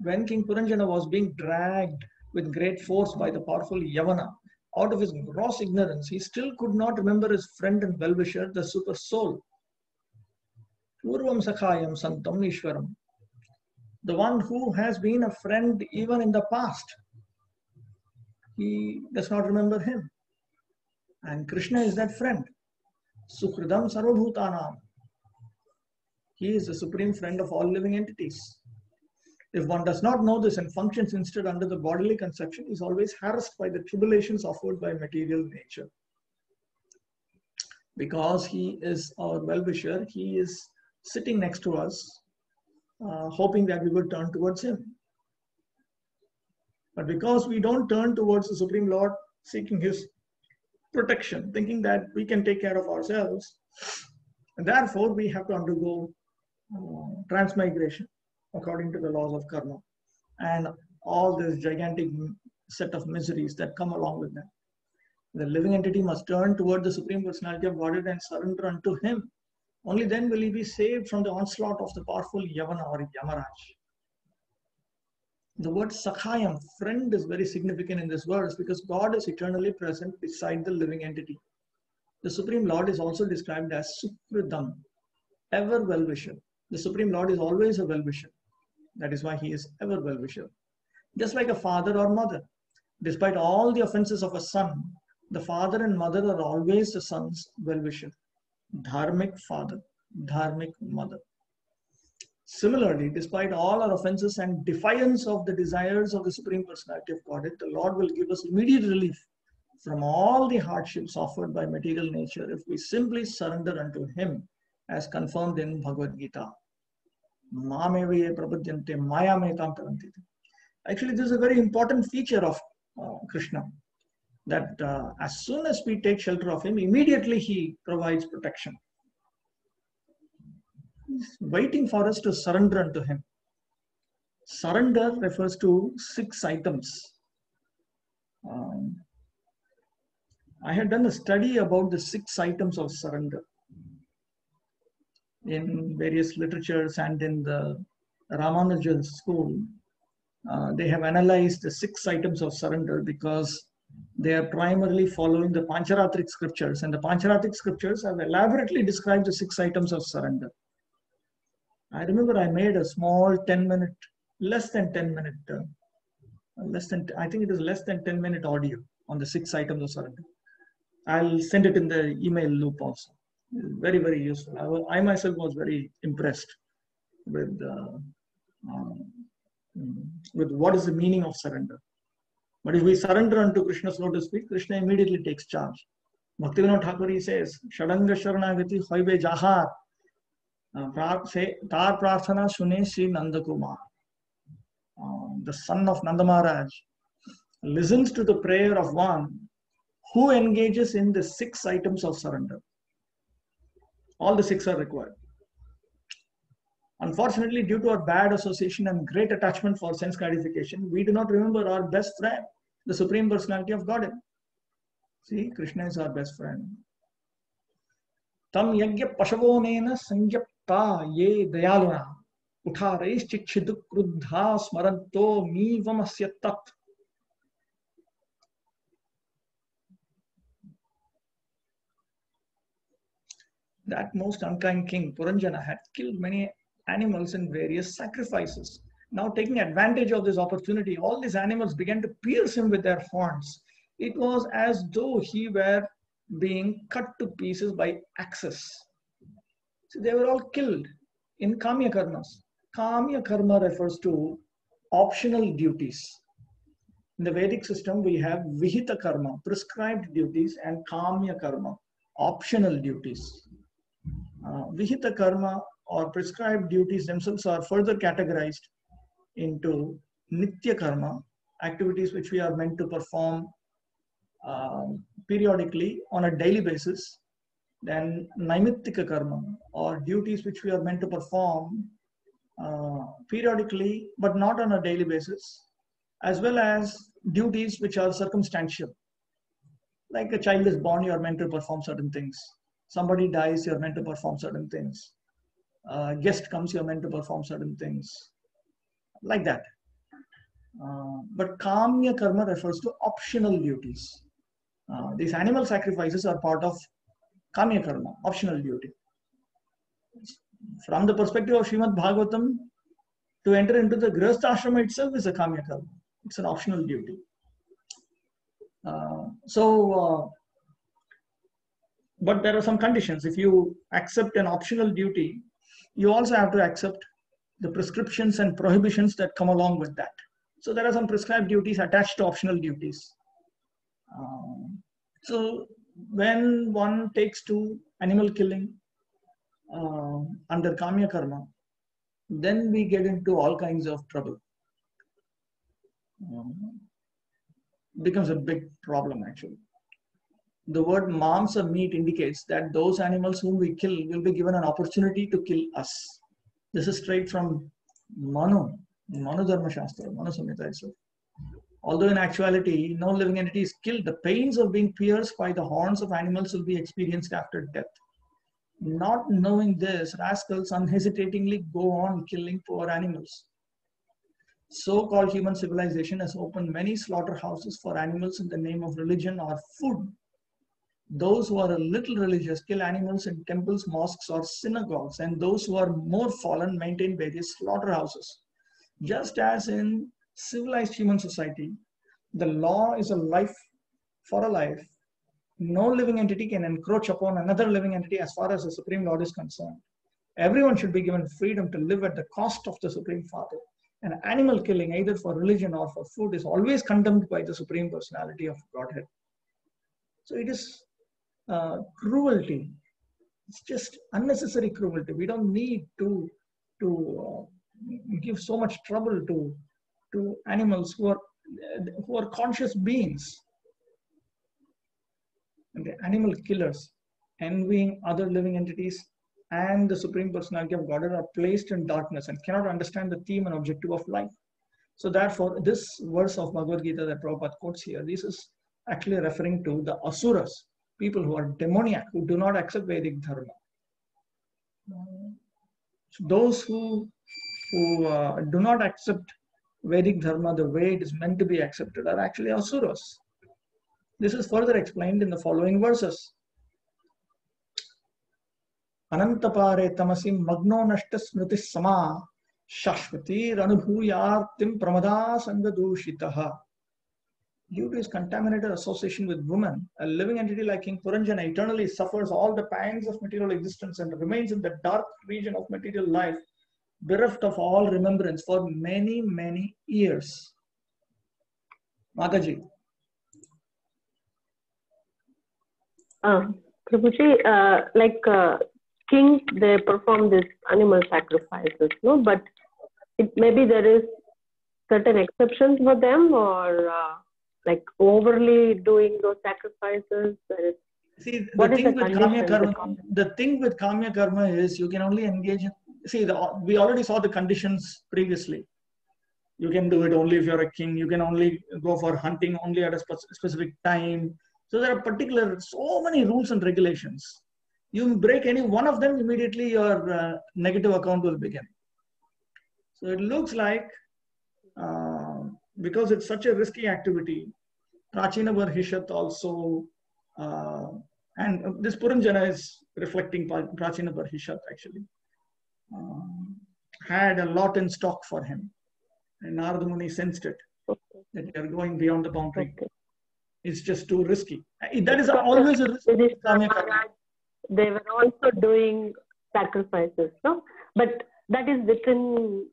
[SPEAKER 1] When King Puranjana was being dragged with great force by the powerful Yavana, out of his gross ignorance, he still could not remember his friend and well-wisher, the super soul. Purvam sakhayam santam ishwaram. The one who has been a friend even in the past. He does not remember him. And Krishna is that friend. Suhridam sarvabhutanam. He is the supreme friend of all living entities. If one does not know this and functions instead under the bodily conception, he is always harassed by the tribulations offered by material nature. Because he is our well-wisher, he is sitting next to us, hoping that we will turn towards him. But because we don't turn towards the Supreme Lord, seeking his protection, thinking that we can take care of ourselves, and therefore we have to undergo transmigration according to the laws of karma and all this gigantic set of miseries that come along with that. The living entity must turn toward the Supreme Personality of Godhead and surrender unto him. Only then will he be saved from the onslaught of the powerful Yavana or Yamaraj. The word Sakhayam, friend, is very significant in this verse because God is eternally present beside the living entity. The Supreme Lord is also described as Suhridam, ever well-wisher. The Supreme Lord is always a well-wisher. That is why he is ever well-wisher. Just like a father or mother. Despite all the offenses of a son, the father and mother are always the son's well-wisher. Dharmic father, dharmic mother. Similarly, despite all our offenses and defiance of the desires of the Supreme Personality of Godhead, the Lord will give us immediate relief from all the hardships offered by material nature if we simply surrender unto him, as confirmed in Bhagavad Gita. Actually, this is a very important feature of Krishna, that as soon as we take shelter of him, immediately he provides protection. He's waiting for us to surrender unto him. Surrender refers to 6 items. I had done a study about the 6 items of surrender in various literatures, and in the Ramanujan school, they have analyzed the 6 items of surrender because they are primarily following the Pancharatric scriptures, and the Pancharatric scriptures have elaborately described the 6 items of surrender. I remember I made a small 10-minute, less than 10-minute, I think it is less than 10-minute audio on the 6 items of surrender. I'll send it in the email loop also. Very, very useful. I myself was very impressed with what is the meaning of surrender. But if we surrender unto Krishna's lotus feet, Krishna immediately takes charge. Bhaktivinoda Thakur says, Shadanga Sharanagati Hoibe Jahar Tar Prarthana Sune Sri Nandakumar. The son of Nanda Maharaj listens to the prayer of one who engages in the 6 items of surrender. All the 6 are required. Unfortunately, due to our bad association and great attachment for sense gratification, we do not remember our best friend, the Supreme Personality of Godhead. See, Krishna is our best friend. Tam yagya pashavonena sangyapta ye dayaluna uthareis chichiduk kruddha smaranto mivamasya tat. That most unkind king, Puranjana, had killed many animals in various sacrifices. Now, taking advantage of this opportunity, all these animals began to pierce him with their horns. It was as though he were being cut to pieces by axes. So they were all killed in Kamya Karmas. Kamya Karma refers to optional duties. In the Vedic system, we have Vihita Karma, prescribed duties, and Kamya Karma, optional duties. Vihita Karma or prescribed duties themselves are further categorized into Nitya Karma, activities which we are meant to perform periodically on a daily basis. Then Naimittika Karma, or duties which we are meant to perform periodically, but not on a daily basis, as well as duties which are circumstantial. Like a child is born, you are meant to perform certain things. Somebody dies, you are meant to perform certain things. A guest comes, you are meant to perform certain things. Like that. But Kamya Karma refers to optional duties. These animal sacrifices are part of Kamya Karma, optional duty. From the perspective of Srimad Bhagavatam, to enter into the Grihastha Ashrama itself is a Kamya Karma. It's an optional duty. But there are some conditions. If you accept an optional duty, you also have to accept the prescriptions and prohibitions that come along with that. So there are some prescribed duties attached to optional duties. So when one takes to animal killing under Kamya Karma, then we get into all kinds of trouble. Becomes a big problem actually. The word mamsa, meat, indicates that those animals whom we kill will be given an opportunity to kill us. This is straight from Manu Dharma Shastra, Manu Samhita itself. Although in actuality, no living entity is killed, the pains of being pierced by the horns of animals will be experienced after death. Not knowing this, rascals unhesitatingly go on killing poor animals. So-called human civilization has opened many slaughterhouses for animals in the name of religion or food. Those who are a little religious kill animals in temples, mosques, or synagogues, and those who are more fallen maintain various slaughterhouses. Just as in civilized human society, the law is a life for a life. No living entity can encroach upon another living entity as far as the Supreme Lord is concerned. Everyone should be given freedom to live at the cost of the Supreme Father. And animal killing, either for religion or for food, is always condemned by the Supreme Personality of Godhead. So it is cruelty. It's just unnecessary cruelty. We don't need to give so much trouble to animals who are conscious beings. And the animal killers, envying other living entities and the Supreme Personality of Godhead, are placed in darkness and cannot understand the theme and objective of life. So therefore, this verse of Bhagavad Gita that Prabhupada quotes here, this is actually referring to the asuras, people who are demoniac, who do not accept Vedic Dharma. So those who do not accept Vedic Dharma the way it is meant to be accepted are actually asuras. This is further explained in the following verses. Anantapare tamasim magno nashta smritis sama shashvatir anubhuyartim pramada sangadushitaha. Due to his contaminated association with women, a living entity like King Puranjana eternally suffers all the pangs of material existence and remains in the dark region of material life, bereft of all remembrance for many, many years. Mataji.
[SPEAKER 3] Prabhuji, like kings, they perform these animal sacrifices, no? But maybe there is certain exceptions for them, or like overly doing those sacrifices.
[SPEAKER 1] See, the thing with Kamya Karma is you can only engage in, see, we already saw the conditions previously. You can do it only if you're a king. You can only go for hunting only at a specific time. So there are so many rules and regulations. You break any one of them, immediately your negative account will begin. So it looks like, because it's such a risky activity, Prachina Barhishat also, and this Puranjana is reflecting Prachina Barhishat actually, had a lot in stock for him. And Narada Muni sensed it, that they are going beyond the boundary. It's just too risky. That is always a risk.
[SPEAKER 3] They were also doing sacrifices, no? But that is within.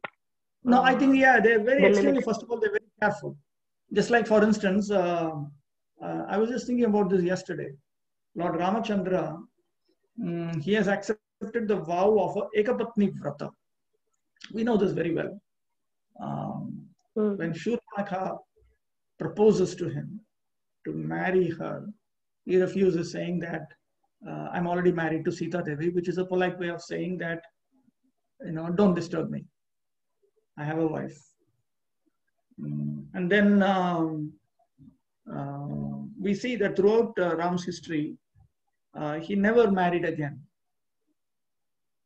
[SPEAKER 1] No, I think, yeah, they're very extremely, first of all, they're very careful. Just like, for instance, I was just thinking about this yesterday. Lord Ramachandra, he has accepted the vow of a Ekapatni Vrata. We know this very well. When Shurpanakha proposes to him to marry her, he refuses, saying that I'm already married to Sita Devi, which is a polite way of saying that, don't disturb me. I have a wife. And then we see that throughout Ram's history, he never married again.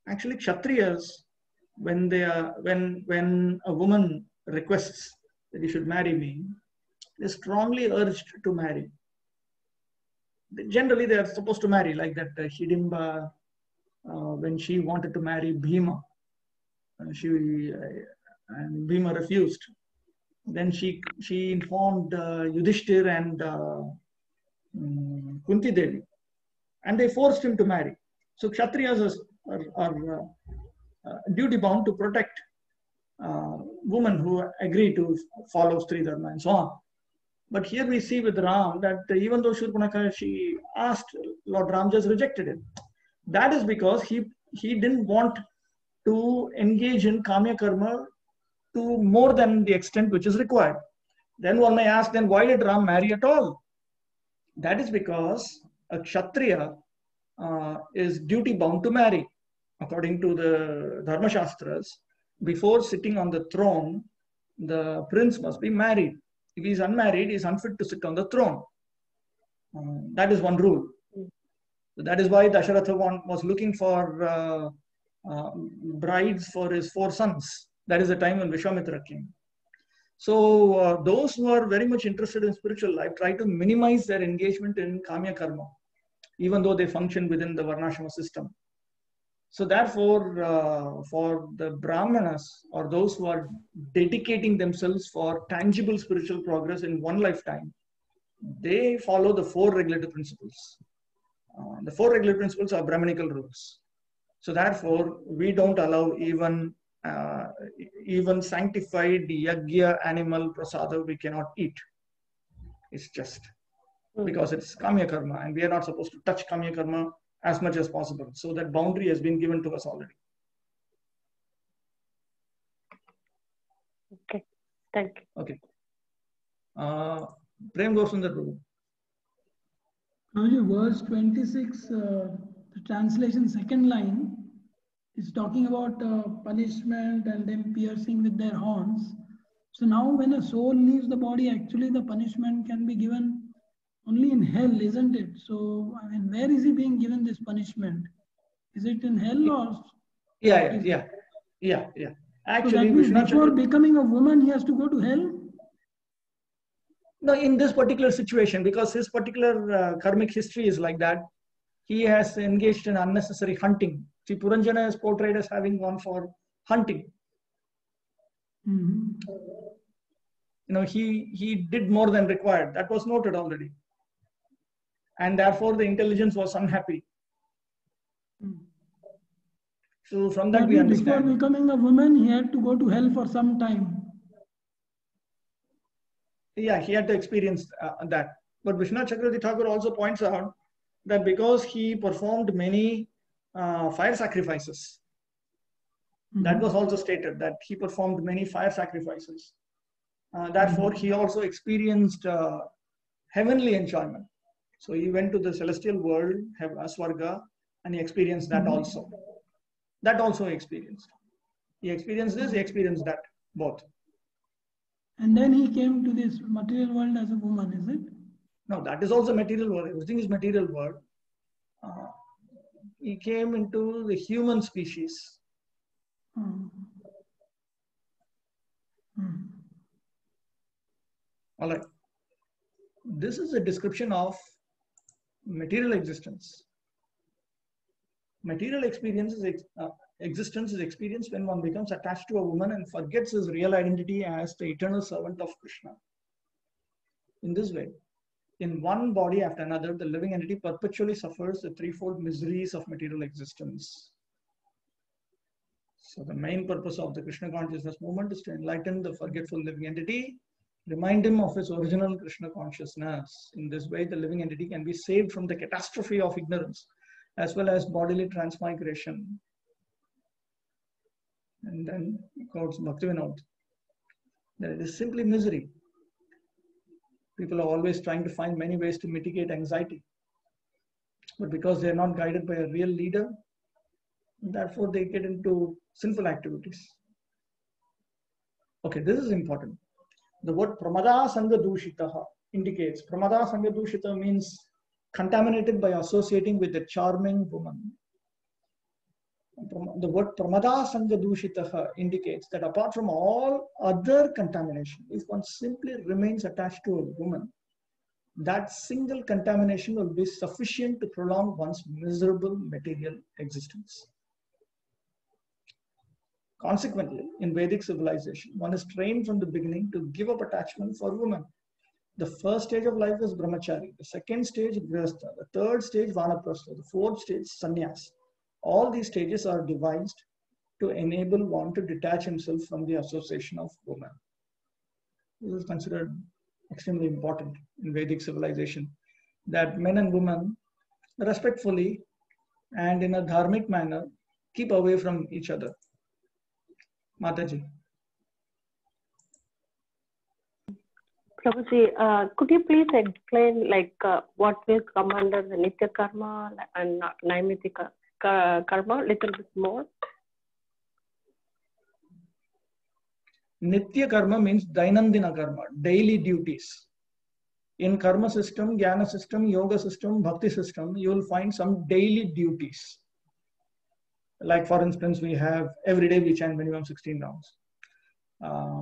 [SPEAKER 1] Actually, Kshatriyas, when a woman requests that you should marry me, they're strongly urged to marry. Generally, they are supposed to marry, like that Hidimba, when she wanted to marry Bhima, and Bhima refused. Then she informed Yudhishthir and Kunti Devi, and they forced him to marry. So Kshatriyas are duty bound to protect women who agree to follow Stri Dharma and so on. But here we see with Ram that even though Shurpanakha, she asked, Lord Ram just rejected it. That is because he didn't want to engage in Kamya Karma to more than the extent which is required. Then one may ask, then why did Ram marry at all? That is because a Kshatriya is duty bound to marry. According to the Dharma Shastras, before sitting on the throne, the prince must be married. If he is unmarried, he is unfit to sit on the throne. That is one rule. That is why Dasharatha was looking for brides for his 4 sons. That is the time when Vishwamitra came. So those who are very much interested in spiritual life try to minimize their engagement in Kamya Karma, even though they function within the Varnashrama system. So therefore, for the Brahmanas, or those who are dedicating themselves for tangible spiritual progress in one lifetime, they follow the 4 regulative principles. The 4 regulative principles are Brahmanical rules. So therefore, we don't allow even sanctified yagya animal prasada we cannot eat. It's just because it's Kamya Karma, and we are not supposed to touch Kamya Karma as much as possible. So that boundary has been given to us already.
[SPEAKER 3] Okay, thank you.
[SPEAKER 1] Okay. Prem Gosundar Prabhu.
[SPEAKER 4] Verse 26, the translation second line is talking about punishment and them piercing with their horns. So now when a soul leaves the body, actually the punishment can be given only in hell, isn't it? So, I mean, where is he being given this punishment? Is it in hell or?
[SPEAKER 1] Yeah. Actually,
[SPEAKER 4] so that means before becoming a woman, he has to go to hell?
[SPEAKER 1] No, in this particular situation, because his particular karmic history is like that, he has engaged in unnecessary hunting. See, Puranjana is portrayed as having gone for hunting.
[SPEAKER 4] Mm-hmm.
[SPEAKER 1] He did more than required. That was noted already. And therefore, the intelligence was unhappy. So from that we understand.
[SPEAKER 4] Before becoming a woman, he had to go to hell for some time.
[SPEAKER 1] Yeah, he had to experience that. But Vishwanath Chakravarti Thakur also points out that because he performed many fire sacrifices, that was also stated, that he performed many fire sacrifices. Therefore, he also experienced heavenly enjoyment. So he went to the celestial world, Swarga, and he experienced that also. That also he experienced. He experienced this, he experienced that, both.
[SPEAKER 4] And then he came to this material world as a woman, is it?
[SPEAKER 1] No, that is also material world. Everything is material world. He came into the human species. All right. This is a description of material existence. Material existence is experienced when one becomes attached to a woman and forgets his real identity as the eternal servant of Krishna. In this way, in one body after another, the living entity perpetually suffers the threefold miseries of material existence. So the main purpose of the Krishna consciousness movement is to enlighten the forgetful living entity, remind him of his original Krishna consciousness. In this way, the living entity can be saved from the catastrophe of ignorance, as well as bodily transmigration. And then he quotes Bhaktivinoda, that it is simply misery. People are always trying to find many ways to mitigate anxiety. But because they are not guided by a real leader, therefore they get into sinful activities. Okay, this is important. The word pramada sanga dushitaha indicates, pramada sanga dushita means contaminated by associating with a charming woman. The word pramada sanga dushitaha indicates that apart from all other contamination, if one simply remains attached to a woman, that single contamination will be sufficient to prolong one's miserable material existence. Consequently, in Vedic civilization, one is trained from the beginning to give up attachment for women. The first stage of life is brahmachari, the second stage grihastha, the third stage vanaprastha, the fourth stage sannyas. All these stages are devised to enable one to detach himself from the association of women. This is considered extremely important in Vedic civilization, that men and women respectfully and in a dharmic manner keep away from each other. Mataji.
[SPEAKER 3] Prabhuji, could you please explain what will come under the Nitya Karma and Naimittika Karma a little bit more?
[SPEAKER 1] Nitya Karma means Dainandina Karma, daily duties. In Karma system, Jnana system, Yoga system, Bhakti system, you will find some daily duties. Like for instance, we have every day we chant minimum 16 rounds.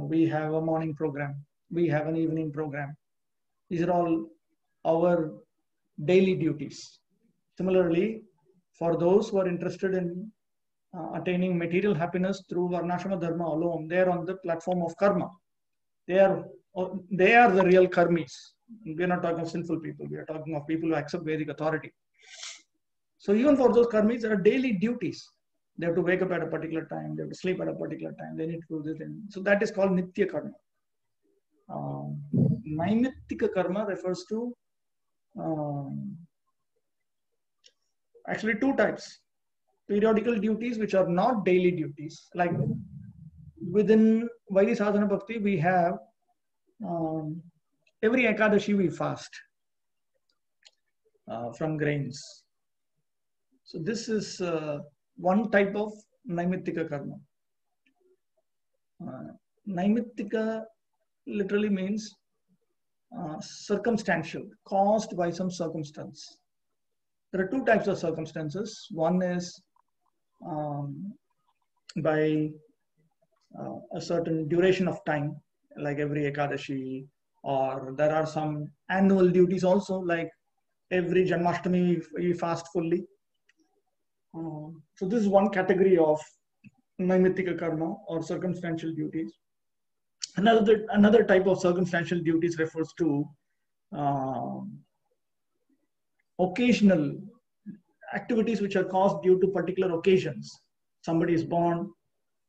[SPEAKER 1] We have a morning program. We have an evening program. These are all our daily duties. Similarly, for those who are interested in attaining material happiness through Varnashrama Dharma alone, they are on the platform of karma. They are the real karmis. We are not talking of sinful people. We are talking of people who accept Vedic authority. So even for those karmis, there are daily duties. They have to wake up at a particular time. They have to sleep at a particular time. They need to do this. So that is called Nitya Karma. Naimittika Karma refers to actually two types. Periodical duties which are not daily duties. Like within Vaidhi Sadhana Bhakti, we have every Ekadashi we fast from grains. So this is one type of Naimittika Karma. Naimittika literally means circumstantial, caused by some circumstance. There are two types of circumstances. One is by a certain duration of time, like every Ekadashi, or there are some annual duties also, like every Janmashtami we fast fully. So this is one category of Naimittika Karma or circumstantial duties. Another type of circumstantial duties refers to occasional activities which are caused due to particular occasions. Somebody is born,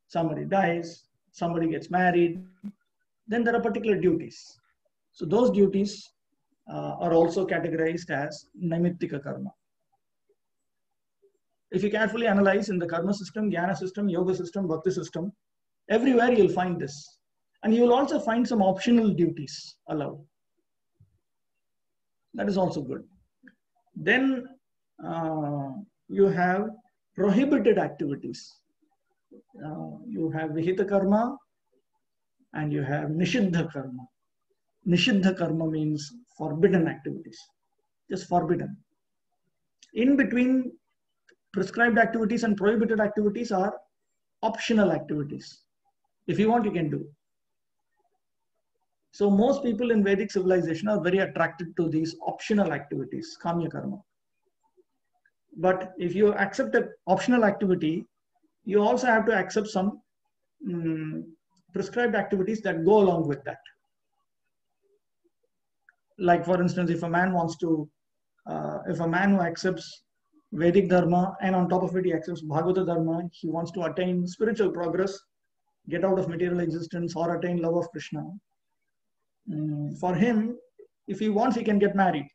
[SPEAKER 1] somebody dies, somebody gets married, then there are particular duties. So those duties are also categorized as Naimittika Karma. If you carefully analyze in the Karma system, Jnana system, Yoga system, Bhakti system, everywhere you'll find this. And you'll also find some optional duties allowed. That is also good. Then you have prohibited activities. You have Vihita Karma and you have Nishiddha Karma. Nishiddha Karma means forbidden activities, just forbidden. In between prescribed activities and prohibited activities are optional activities. If you want, you can do. So most people in Vedic civilization are very attracted to these optional activities, Kamya Karma. But if you accept an optional activity, you also have to accept some prescribed activities that go along with that. Like for instance, if a man who accepts Vedic Dharma and on top of it he accepts Bhagavata Dharma, he wants to attain spiritual progress, get out of material existence or attain love of Krishna. For him, if he wants, he can get married.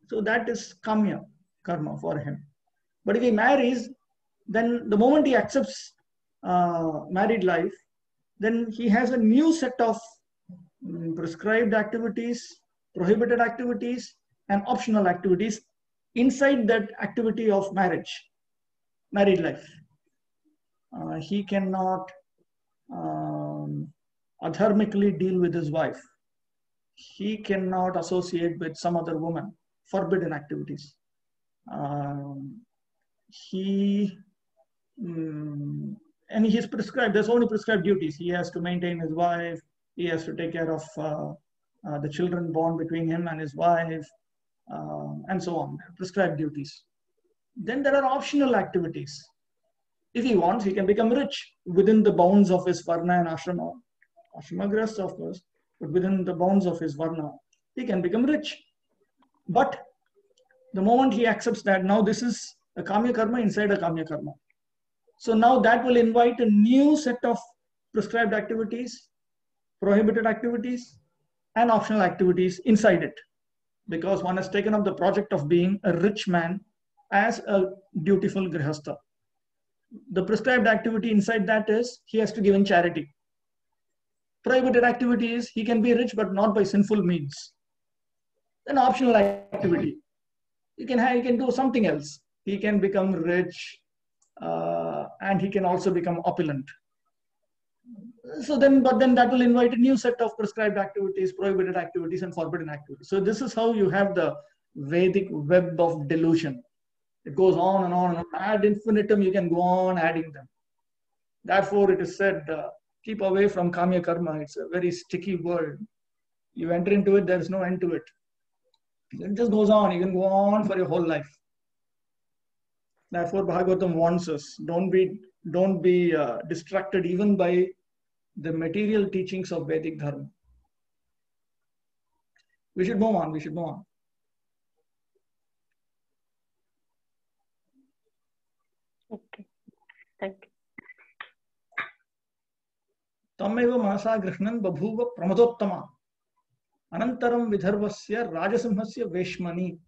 [SPEAKER 1] So that is Kamya Karma for him. But if he marries, then the moment he accepts married life, then he has a new set of prescribed activities, prohibited activities, and optional activities inside that activity of married life. He cannot adharmically deal with his wife. He cannot associate with some other woman, forbidden activities. And he's prescribed, there's only prescribed duties. He has to maintain his wife, he has to take care of the children born between him and his wife, and so on, prescribed duties. Then there are optional activities. If he wants, he can become rich within the bounds of his varna and ashrama. Ashrama grahastha, of course, but within the bounds of his varna, he can become rich. But the moment he accepts that now this is a kamya karma inside a kamya karma, so now that will invite a new set of prescribed activities, prohibited activities, and optional activities inside it, because one has taken up the project of being a rich man as a dutiful grihastha. The prescribed activity inside that is he has to give in charity. Prohibited activity is he can be rich but not by sinful means. An optional activity, he can do something else. He can become rich, and he can also become opulent. So then, but then that will invite a new set of prescribed activities, prohibited activities, and forbidden activities. So this is how you have the Vedic web of delusion. It goes on and on and on. Ad infinitum, you can go on adding them. Therefore, it is said, keep away from kamya karma. It's a very sticky world. You enter into it, there is no end to it. It just goes on. You can go on for your whole life. Therefore, Bhagavatam warns us, don't be distracted even by the material teachings of Vedic Dharma. We should move on.
[SPEAKER 3] Okay, thank you.
[SPEAKER 1] Tameva manasa grihnan babhuva pramadottama anantaram vidharvasya rajasimhasya veshmani.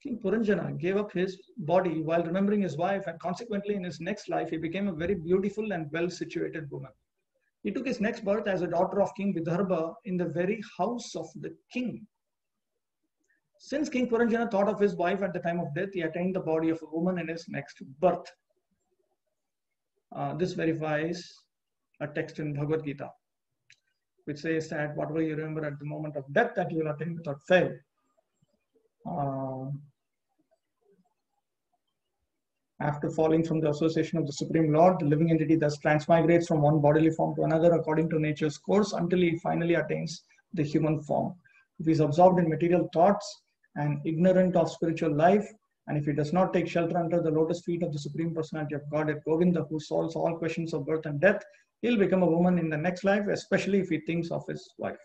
[SPEAKER 1] King Puranjana gave up his body while remembering his wife, and consequently in his next life he became a very beautiful and well-situated woman. He took his next birth as a daughter of King Vidarbha in the very house of the king. Since King Puranjana thought of his wife at the time of death, he attained the body of a woman in his next birth. This verifies a text in Bhagavad Gita, which says that whatever you remember at the moment of death, that you will attain without fail. After falling from the association of the Supreme Lord, the living entity thus transmigrates from one bodily form to another according to nature's course until he finally attains the human form. If he is absorbed in material thoughts and ignorant of spiritual life, and if he does not take shelter under the lotus feet of the Supreme Personality of Godhead, Govinda, who solves all questions of birth and death, he'll become a woman in the next life, especially if he thinks of his wife.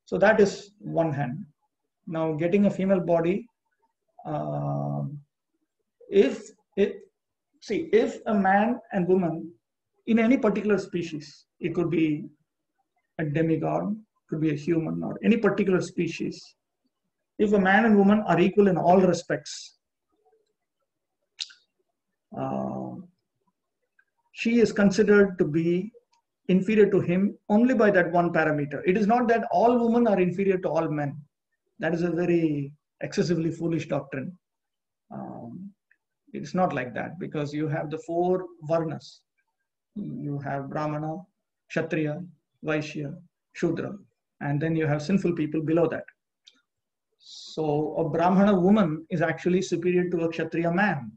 [SPEAKER 1] So that is one hand. Now, getting a female body, if a man and woman in any particular species, it could be a demigod, could be a human, or any particular species, if a man and woman are equal in all respects, she is considered to be inferior to him only by that one parameter. It is not that all women are inferior to all men. That is a very excessively foolish doctrine. It's not like that, because you have the four varnas. You have Brahmana, Kshatriya, Vaishya, Shudra, and then you have sinful people below that. So a Brahmana woman is actually superior to a Kshatriya man.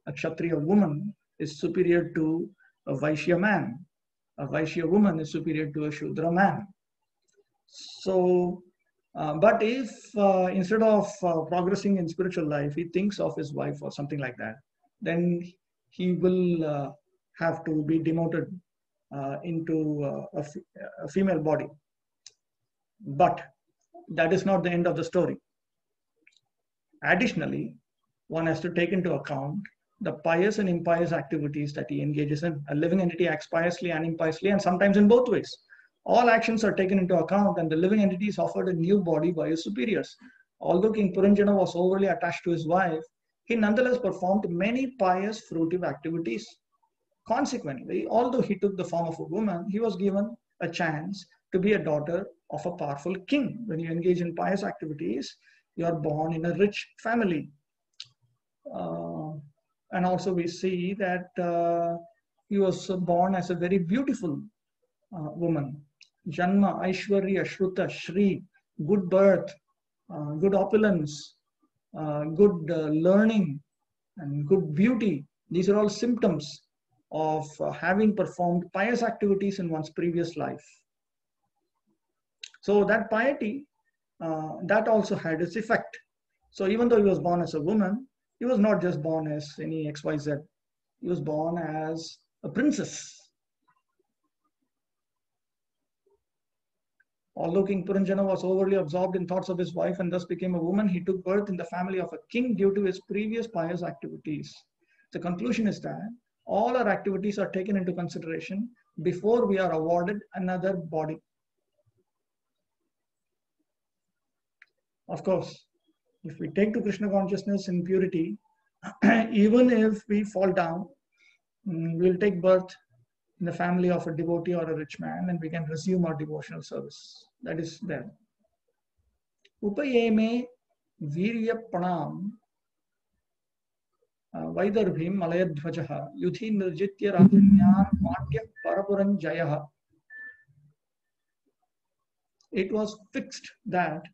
[SPEAKER 1] A Kshatriya woman is superior to a Vaishya man. A Vaishya woman is superior to a Shudra man. So, but if instead of progressing in spiritual life, he thinks of his wife or something like that, then he will have to be demoted into a female body. But that is not the end of the story. Additionally, one has to take into account the pious and impious activities that he engages in. A living entity acts piously and impiously, and sometimes in both ways. All actions are taken into account, and the living entity is offered a new body by his superiors. Although King Puranjana was overly attached to his wife, he nonetheless performed many pious, fruitive activities. Consequently, although he took the form of a woman, he was given a chance to be a daughter of a powerful king. When you engage in pious activities, you are born in a rich family. And also we see that he was born as a very beautiful woman. Janma, Aishwarya, Shruta, Shri, good birth, good opulence, good learning, and good beauty. These are all symptoms of having performed pious activities in one's previous life. So that piety, that also had its effect. So even though he was born as a woman, he was not just born as any XYZ. He was born as a princess. Although King Puranjana was overly absorbed in thoughts of his wife and thus became a woman, he took birth in the family of a king due to his previous pious activities. The conclusion is that all our activities are taken into consideration before we are awarded another body. Of course, if we take to Krishna consciousness in purity, even if we fall down, we'll take birth in the family of a devotee or a rich man, and we can resume our devotional service. That is there. Upayeme virya pranam Vaidarbhim Malayadhvajaha Yudhi Nirjitya Rajanyaan Matya Parapuranjayaha. It was fixed that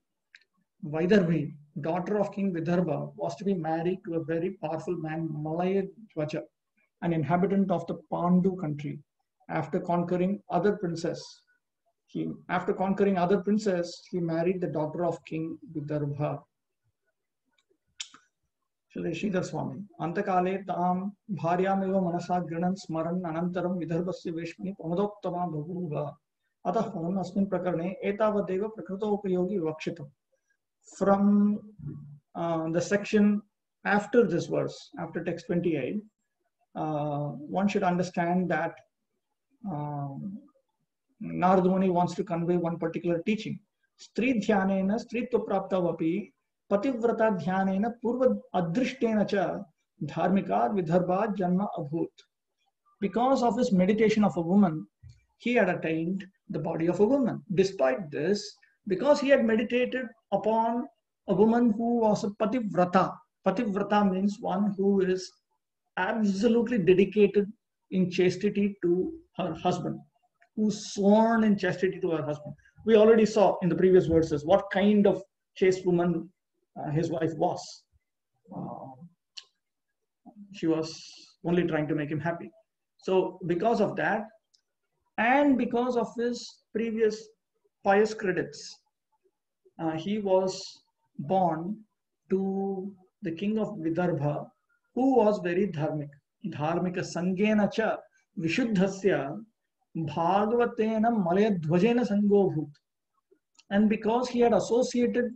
[SPEAKER 1] Vaidarbhi, daughter of King Vidarbha, was to be married to a very powerful man, Malayadhvaja, an inhabitant of the Pandu country. After conquering other princes, he married the daughter of King Vidarbha. Srila Swami. Antakale tam bharyameva manasa grinan smaran anantaram vidarbhasya veshmani pamadoktama bhaguva. Atahon asmin prakarne etavadeva prakruto upayogi vakshitam. From the section after this verse, after text 28, one should understand that Narada Muni wants to convey one particular teaching. Stri dhyanena stritva praptavapi pativrata dhyanena purva adrishtena cha dharmika vidarbha janma abhut. Because of his meditation of a woman, he had attained the body of a woman. Despite this, because he had meditated upon a woman who was a pativrata. Pativrata means one who is absolutely dedicated in chastity to her husband, who's sworn in chastity to her husband. We already saw in the previous verses what kind of chaste woman his wife was. She was only trying to make him happy. So because of that, and because of his previous pious credits, he was born to the king of Vidarbha, who was very dharmic. Dharmika sangena cha vishuddhasya bhagavatena malayadhvajena sangobhut. And because he had associated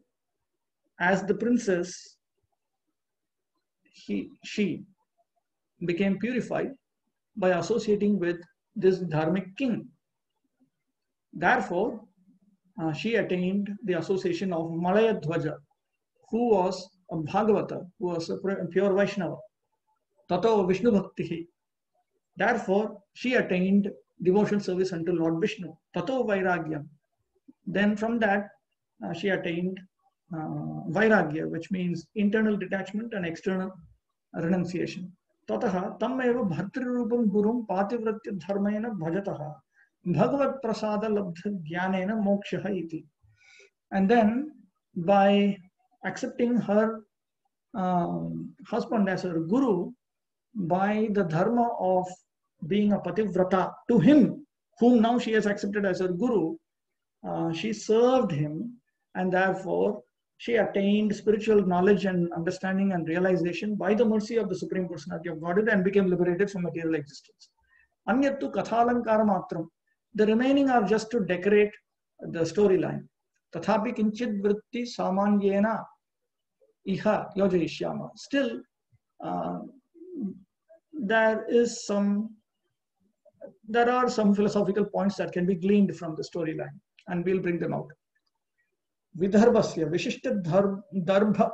[SPEAKER 1] as the princess, she became purified by associating with this dharmic king. Therefore, she attained the association of Malayadhvaja, who was a Bhagavata, who was a pure Vaishnava. Tato Vishnu Bhaktihi. Therefore, she attained devotional service unto Lord Vishnu. Tato Vairagyam. Then from that, she attained Vairagya, which means internal detachment and external renunciation. Tataha tammeva bhartrirupam gurum pativratya dharmena bhajataha bhagavat prasada labdha jnanena mokshaha iti. And then by accepting her husband as her guru, by the dharma of being a pativrata to him, whom now she has accepted as her guru, she served him, and therefore she attained spiritual knowledge and understanding and realization by the mercy of the Supreme Personality of Godhead and became liberated from material existence. Anyattu kathalankara matram. The remaining are just to decorate the storyline. Tathapi kinchit vritti samanyena iha yojayishyama. Still, there are some philosophical points that can be gleaned from the storyline, and we'll bring them out. Vidarbhasya vishishta darbha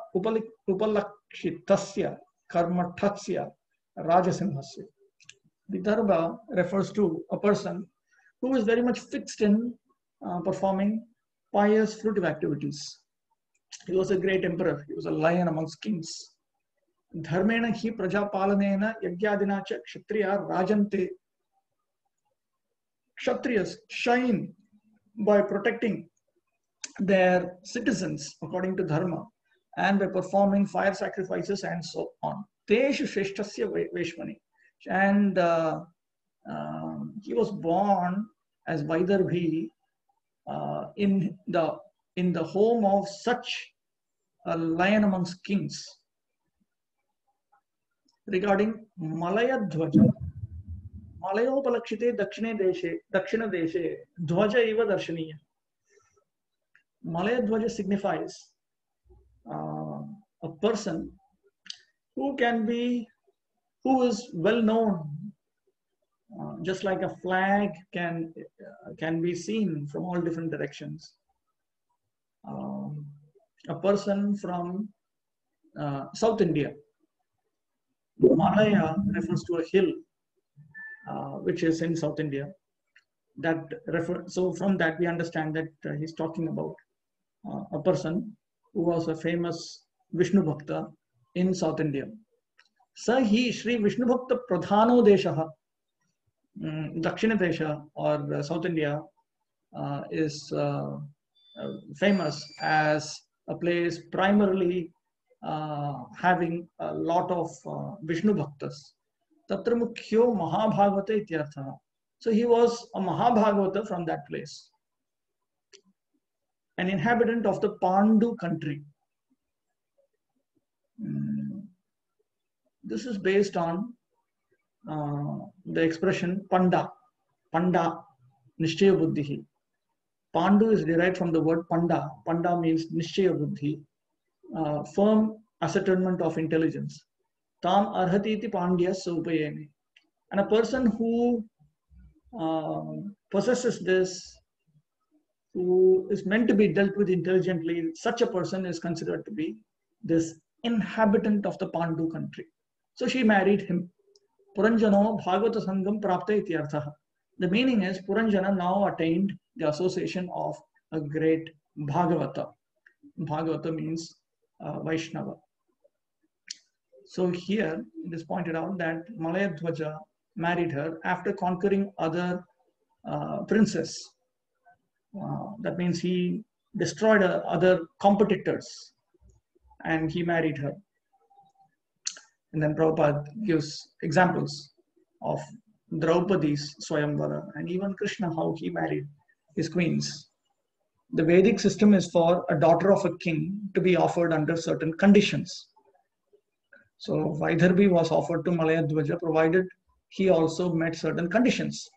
[SPEAKER 1] upalakshitasya karmathasya rajasimhasya. Vidarbha refers to a person who is very much fixed in performing pious fruitive activities. He was a great emperor. He was a lion amongst kings. Dharmena hi prajapalanena yagyadina cha kshatriya rajante Kshatriyas shine by protecting their citizens according to dharma and by performing fire sacrifices and so on. Teshu Shreshtasya Veshmani. And he was born as Vaidarbhi in the home of such a lion amongst kings. Regarding Malaya Dhwaja, Malayopalakshite Dakshina Deshe Dhwaja Eva Darshaniya. Malaya Dhwaja signifies a person who is well known, just like a flag can be seen from all different directions. A person from South India. Malaya refers to a hill which is in South India. So from that we understand that he's talking about a person who was a famous Vishnu Bhakta in South India. Sahi Shri Vishnu Bhakta Pradhano Deshaha, Dakshina Desha or South India is famous as a place primarily having a lot of Vishnu Bhaktas. Tatra Mukhyo Mahabhagavata Ityartha. So he was a Mahabhagavata from that place. An inhabitant of the Pandu country. This is based on the expression Panda. Panda, Nishchaya Buddhihi. Pandu is derived from the word Panda. Panda means Nishchaya Buddhi, firm ascertainment of intelligence. Tam arhati iti pandya supayemi. And a person who possesses this, who is meant to be dealt with intelligently, such a person is considered to be this inhabitant of the Pandu country. So she married him. Puranjano Bhagavata Sangam Prapta Ityarthaha. The meaning is Puranjana now attained the association of a great Bhagavata. Bhagavata means Vaishnava. So here it is pointed out that Malaya Dhwaja married her after conquering other princes. That means he destroyed other competitors and he married her. And then Prabhupada gives examples of Draupadi's Swayamvara and even Krishna, how he married his queens. The Vedic system is for a daughter of a king to be offered under certain conditions. So Vaidarbhi was offered to Malaya Dhwaja provided he also met certain conditions,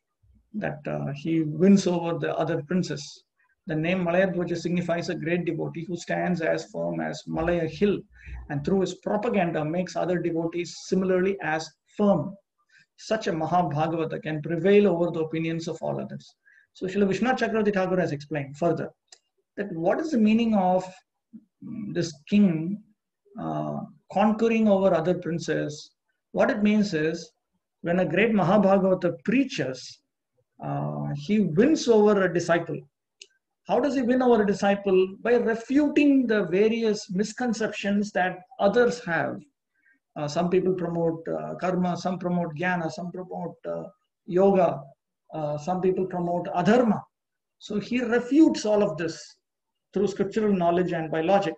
[SPEAKER 1] that he wins over the other princes. The name Malaya Dhwaja signifies a great devotee who stands as firm as Malaya hill and through his propaganda makes other devotees similarly as firm. Such a Mahabhagavata can prevail over the opinions of all others. So Srila Vishwanath Chakravarti Thakur has explained further that what is the meaning of this king conquering over other princes. What it means is when a great Mahabhagavata preaches, he wins over a disciple. How does he win over a disciple? By refuting the various misconceptions that others have. Some people promote karma, some promote jnana, some promote yoga, some people promote adharma. So he refutes all of this through scriptural knowledge and by logic.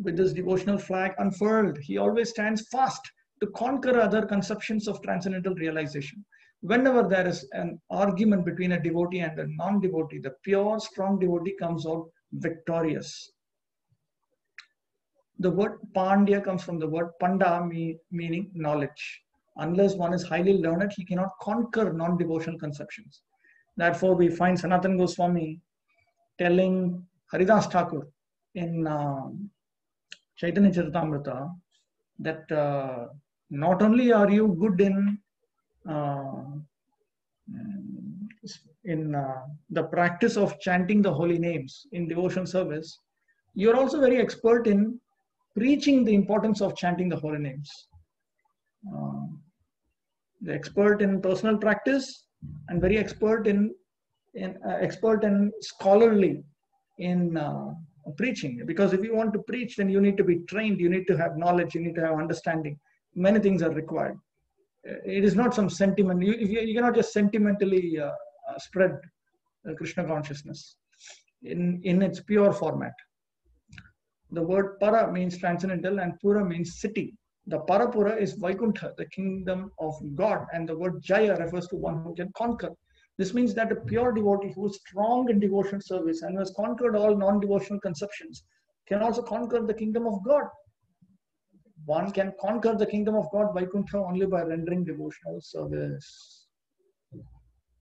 [SPEAKER 1] With this devotional flag unfurled, he always stands fast to conquer other conceptions of transcendental realization. Whenever there is an argument between a devotee and a non-devotee, the pure, strong devotee comes out victorious. The word Pandya comes from the word Panda, meaning knowledge. Unless one is highly learned, he cannot conquer non-devotional conceptions. Therefore, we find Sanatana Goswami telling Haridas Thakur in Chaitanya Charitamrita that not only are you good in the practice of chanting the holy names in devotion service, you're also very expert in preaching the importance of chanting the holy names. The expert in personal practice and very expert in scholarly in preaching. Because if you want to preach, then you need to be trained, you need to have knowledge, you need to have understanding. Many things are required. It is not some sentiment. You cannot just sentimentally spread Krishna consciousness in its pure format. The word para means transcendental and pura means city. The Parapura is Vaikuntha, the kingdom of God, and the word Jaya refers to one who can conquer. This means that a pure devotee who is strong in devotional service and who has conquered all non-devotional conceptions can also conquer the kingdom of God. One can conquer the kingdom of God, Vaikuntha, only by rendering devotional service.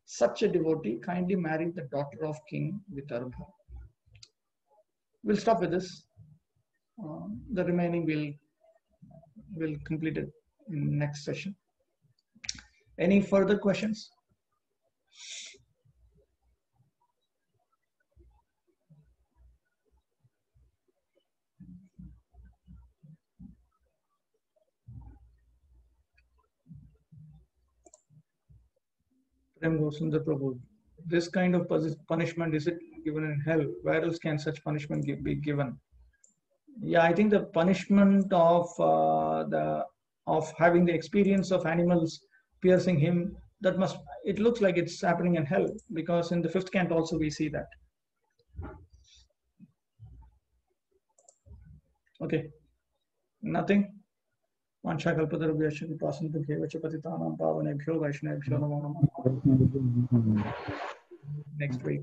[SPEAKER 1] Such a devotee kindly married the daughter of King Vidvān. We'll stop with this. The remaining we'll complete it in next session. Any further questions? Prem Gosundar Prabhu, this kind of punishment, is it given in hell? Where else can such punishment be given? Yeah, I think the punishment of having the experience of animals piercing him, it looks like it's happening in hell, because in the 5th canto also we see that. Okay, nothing. Next week.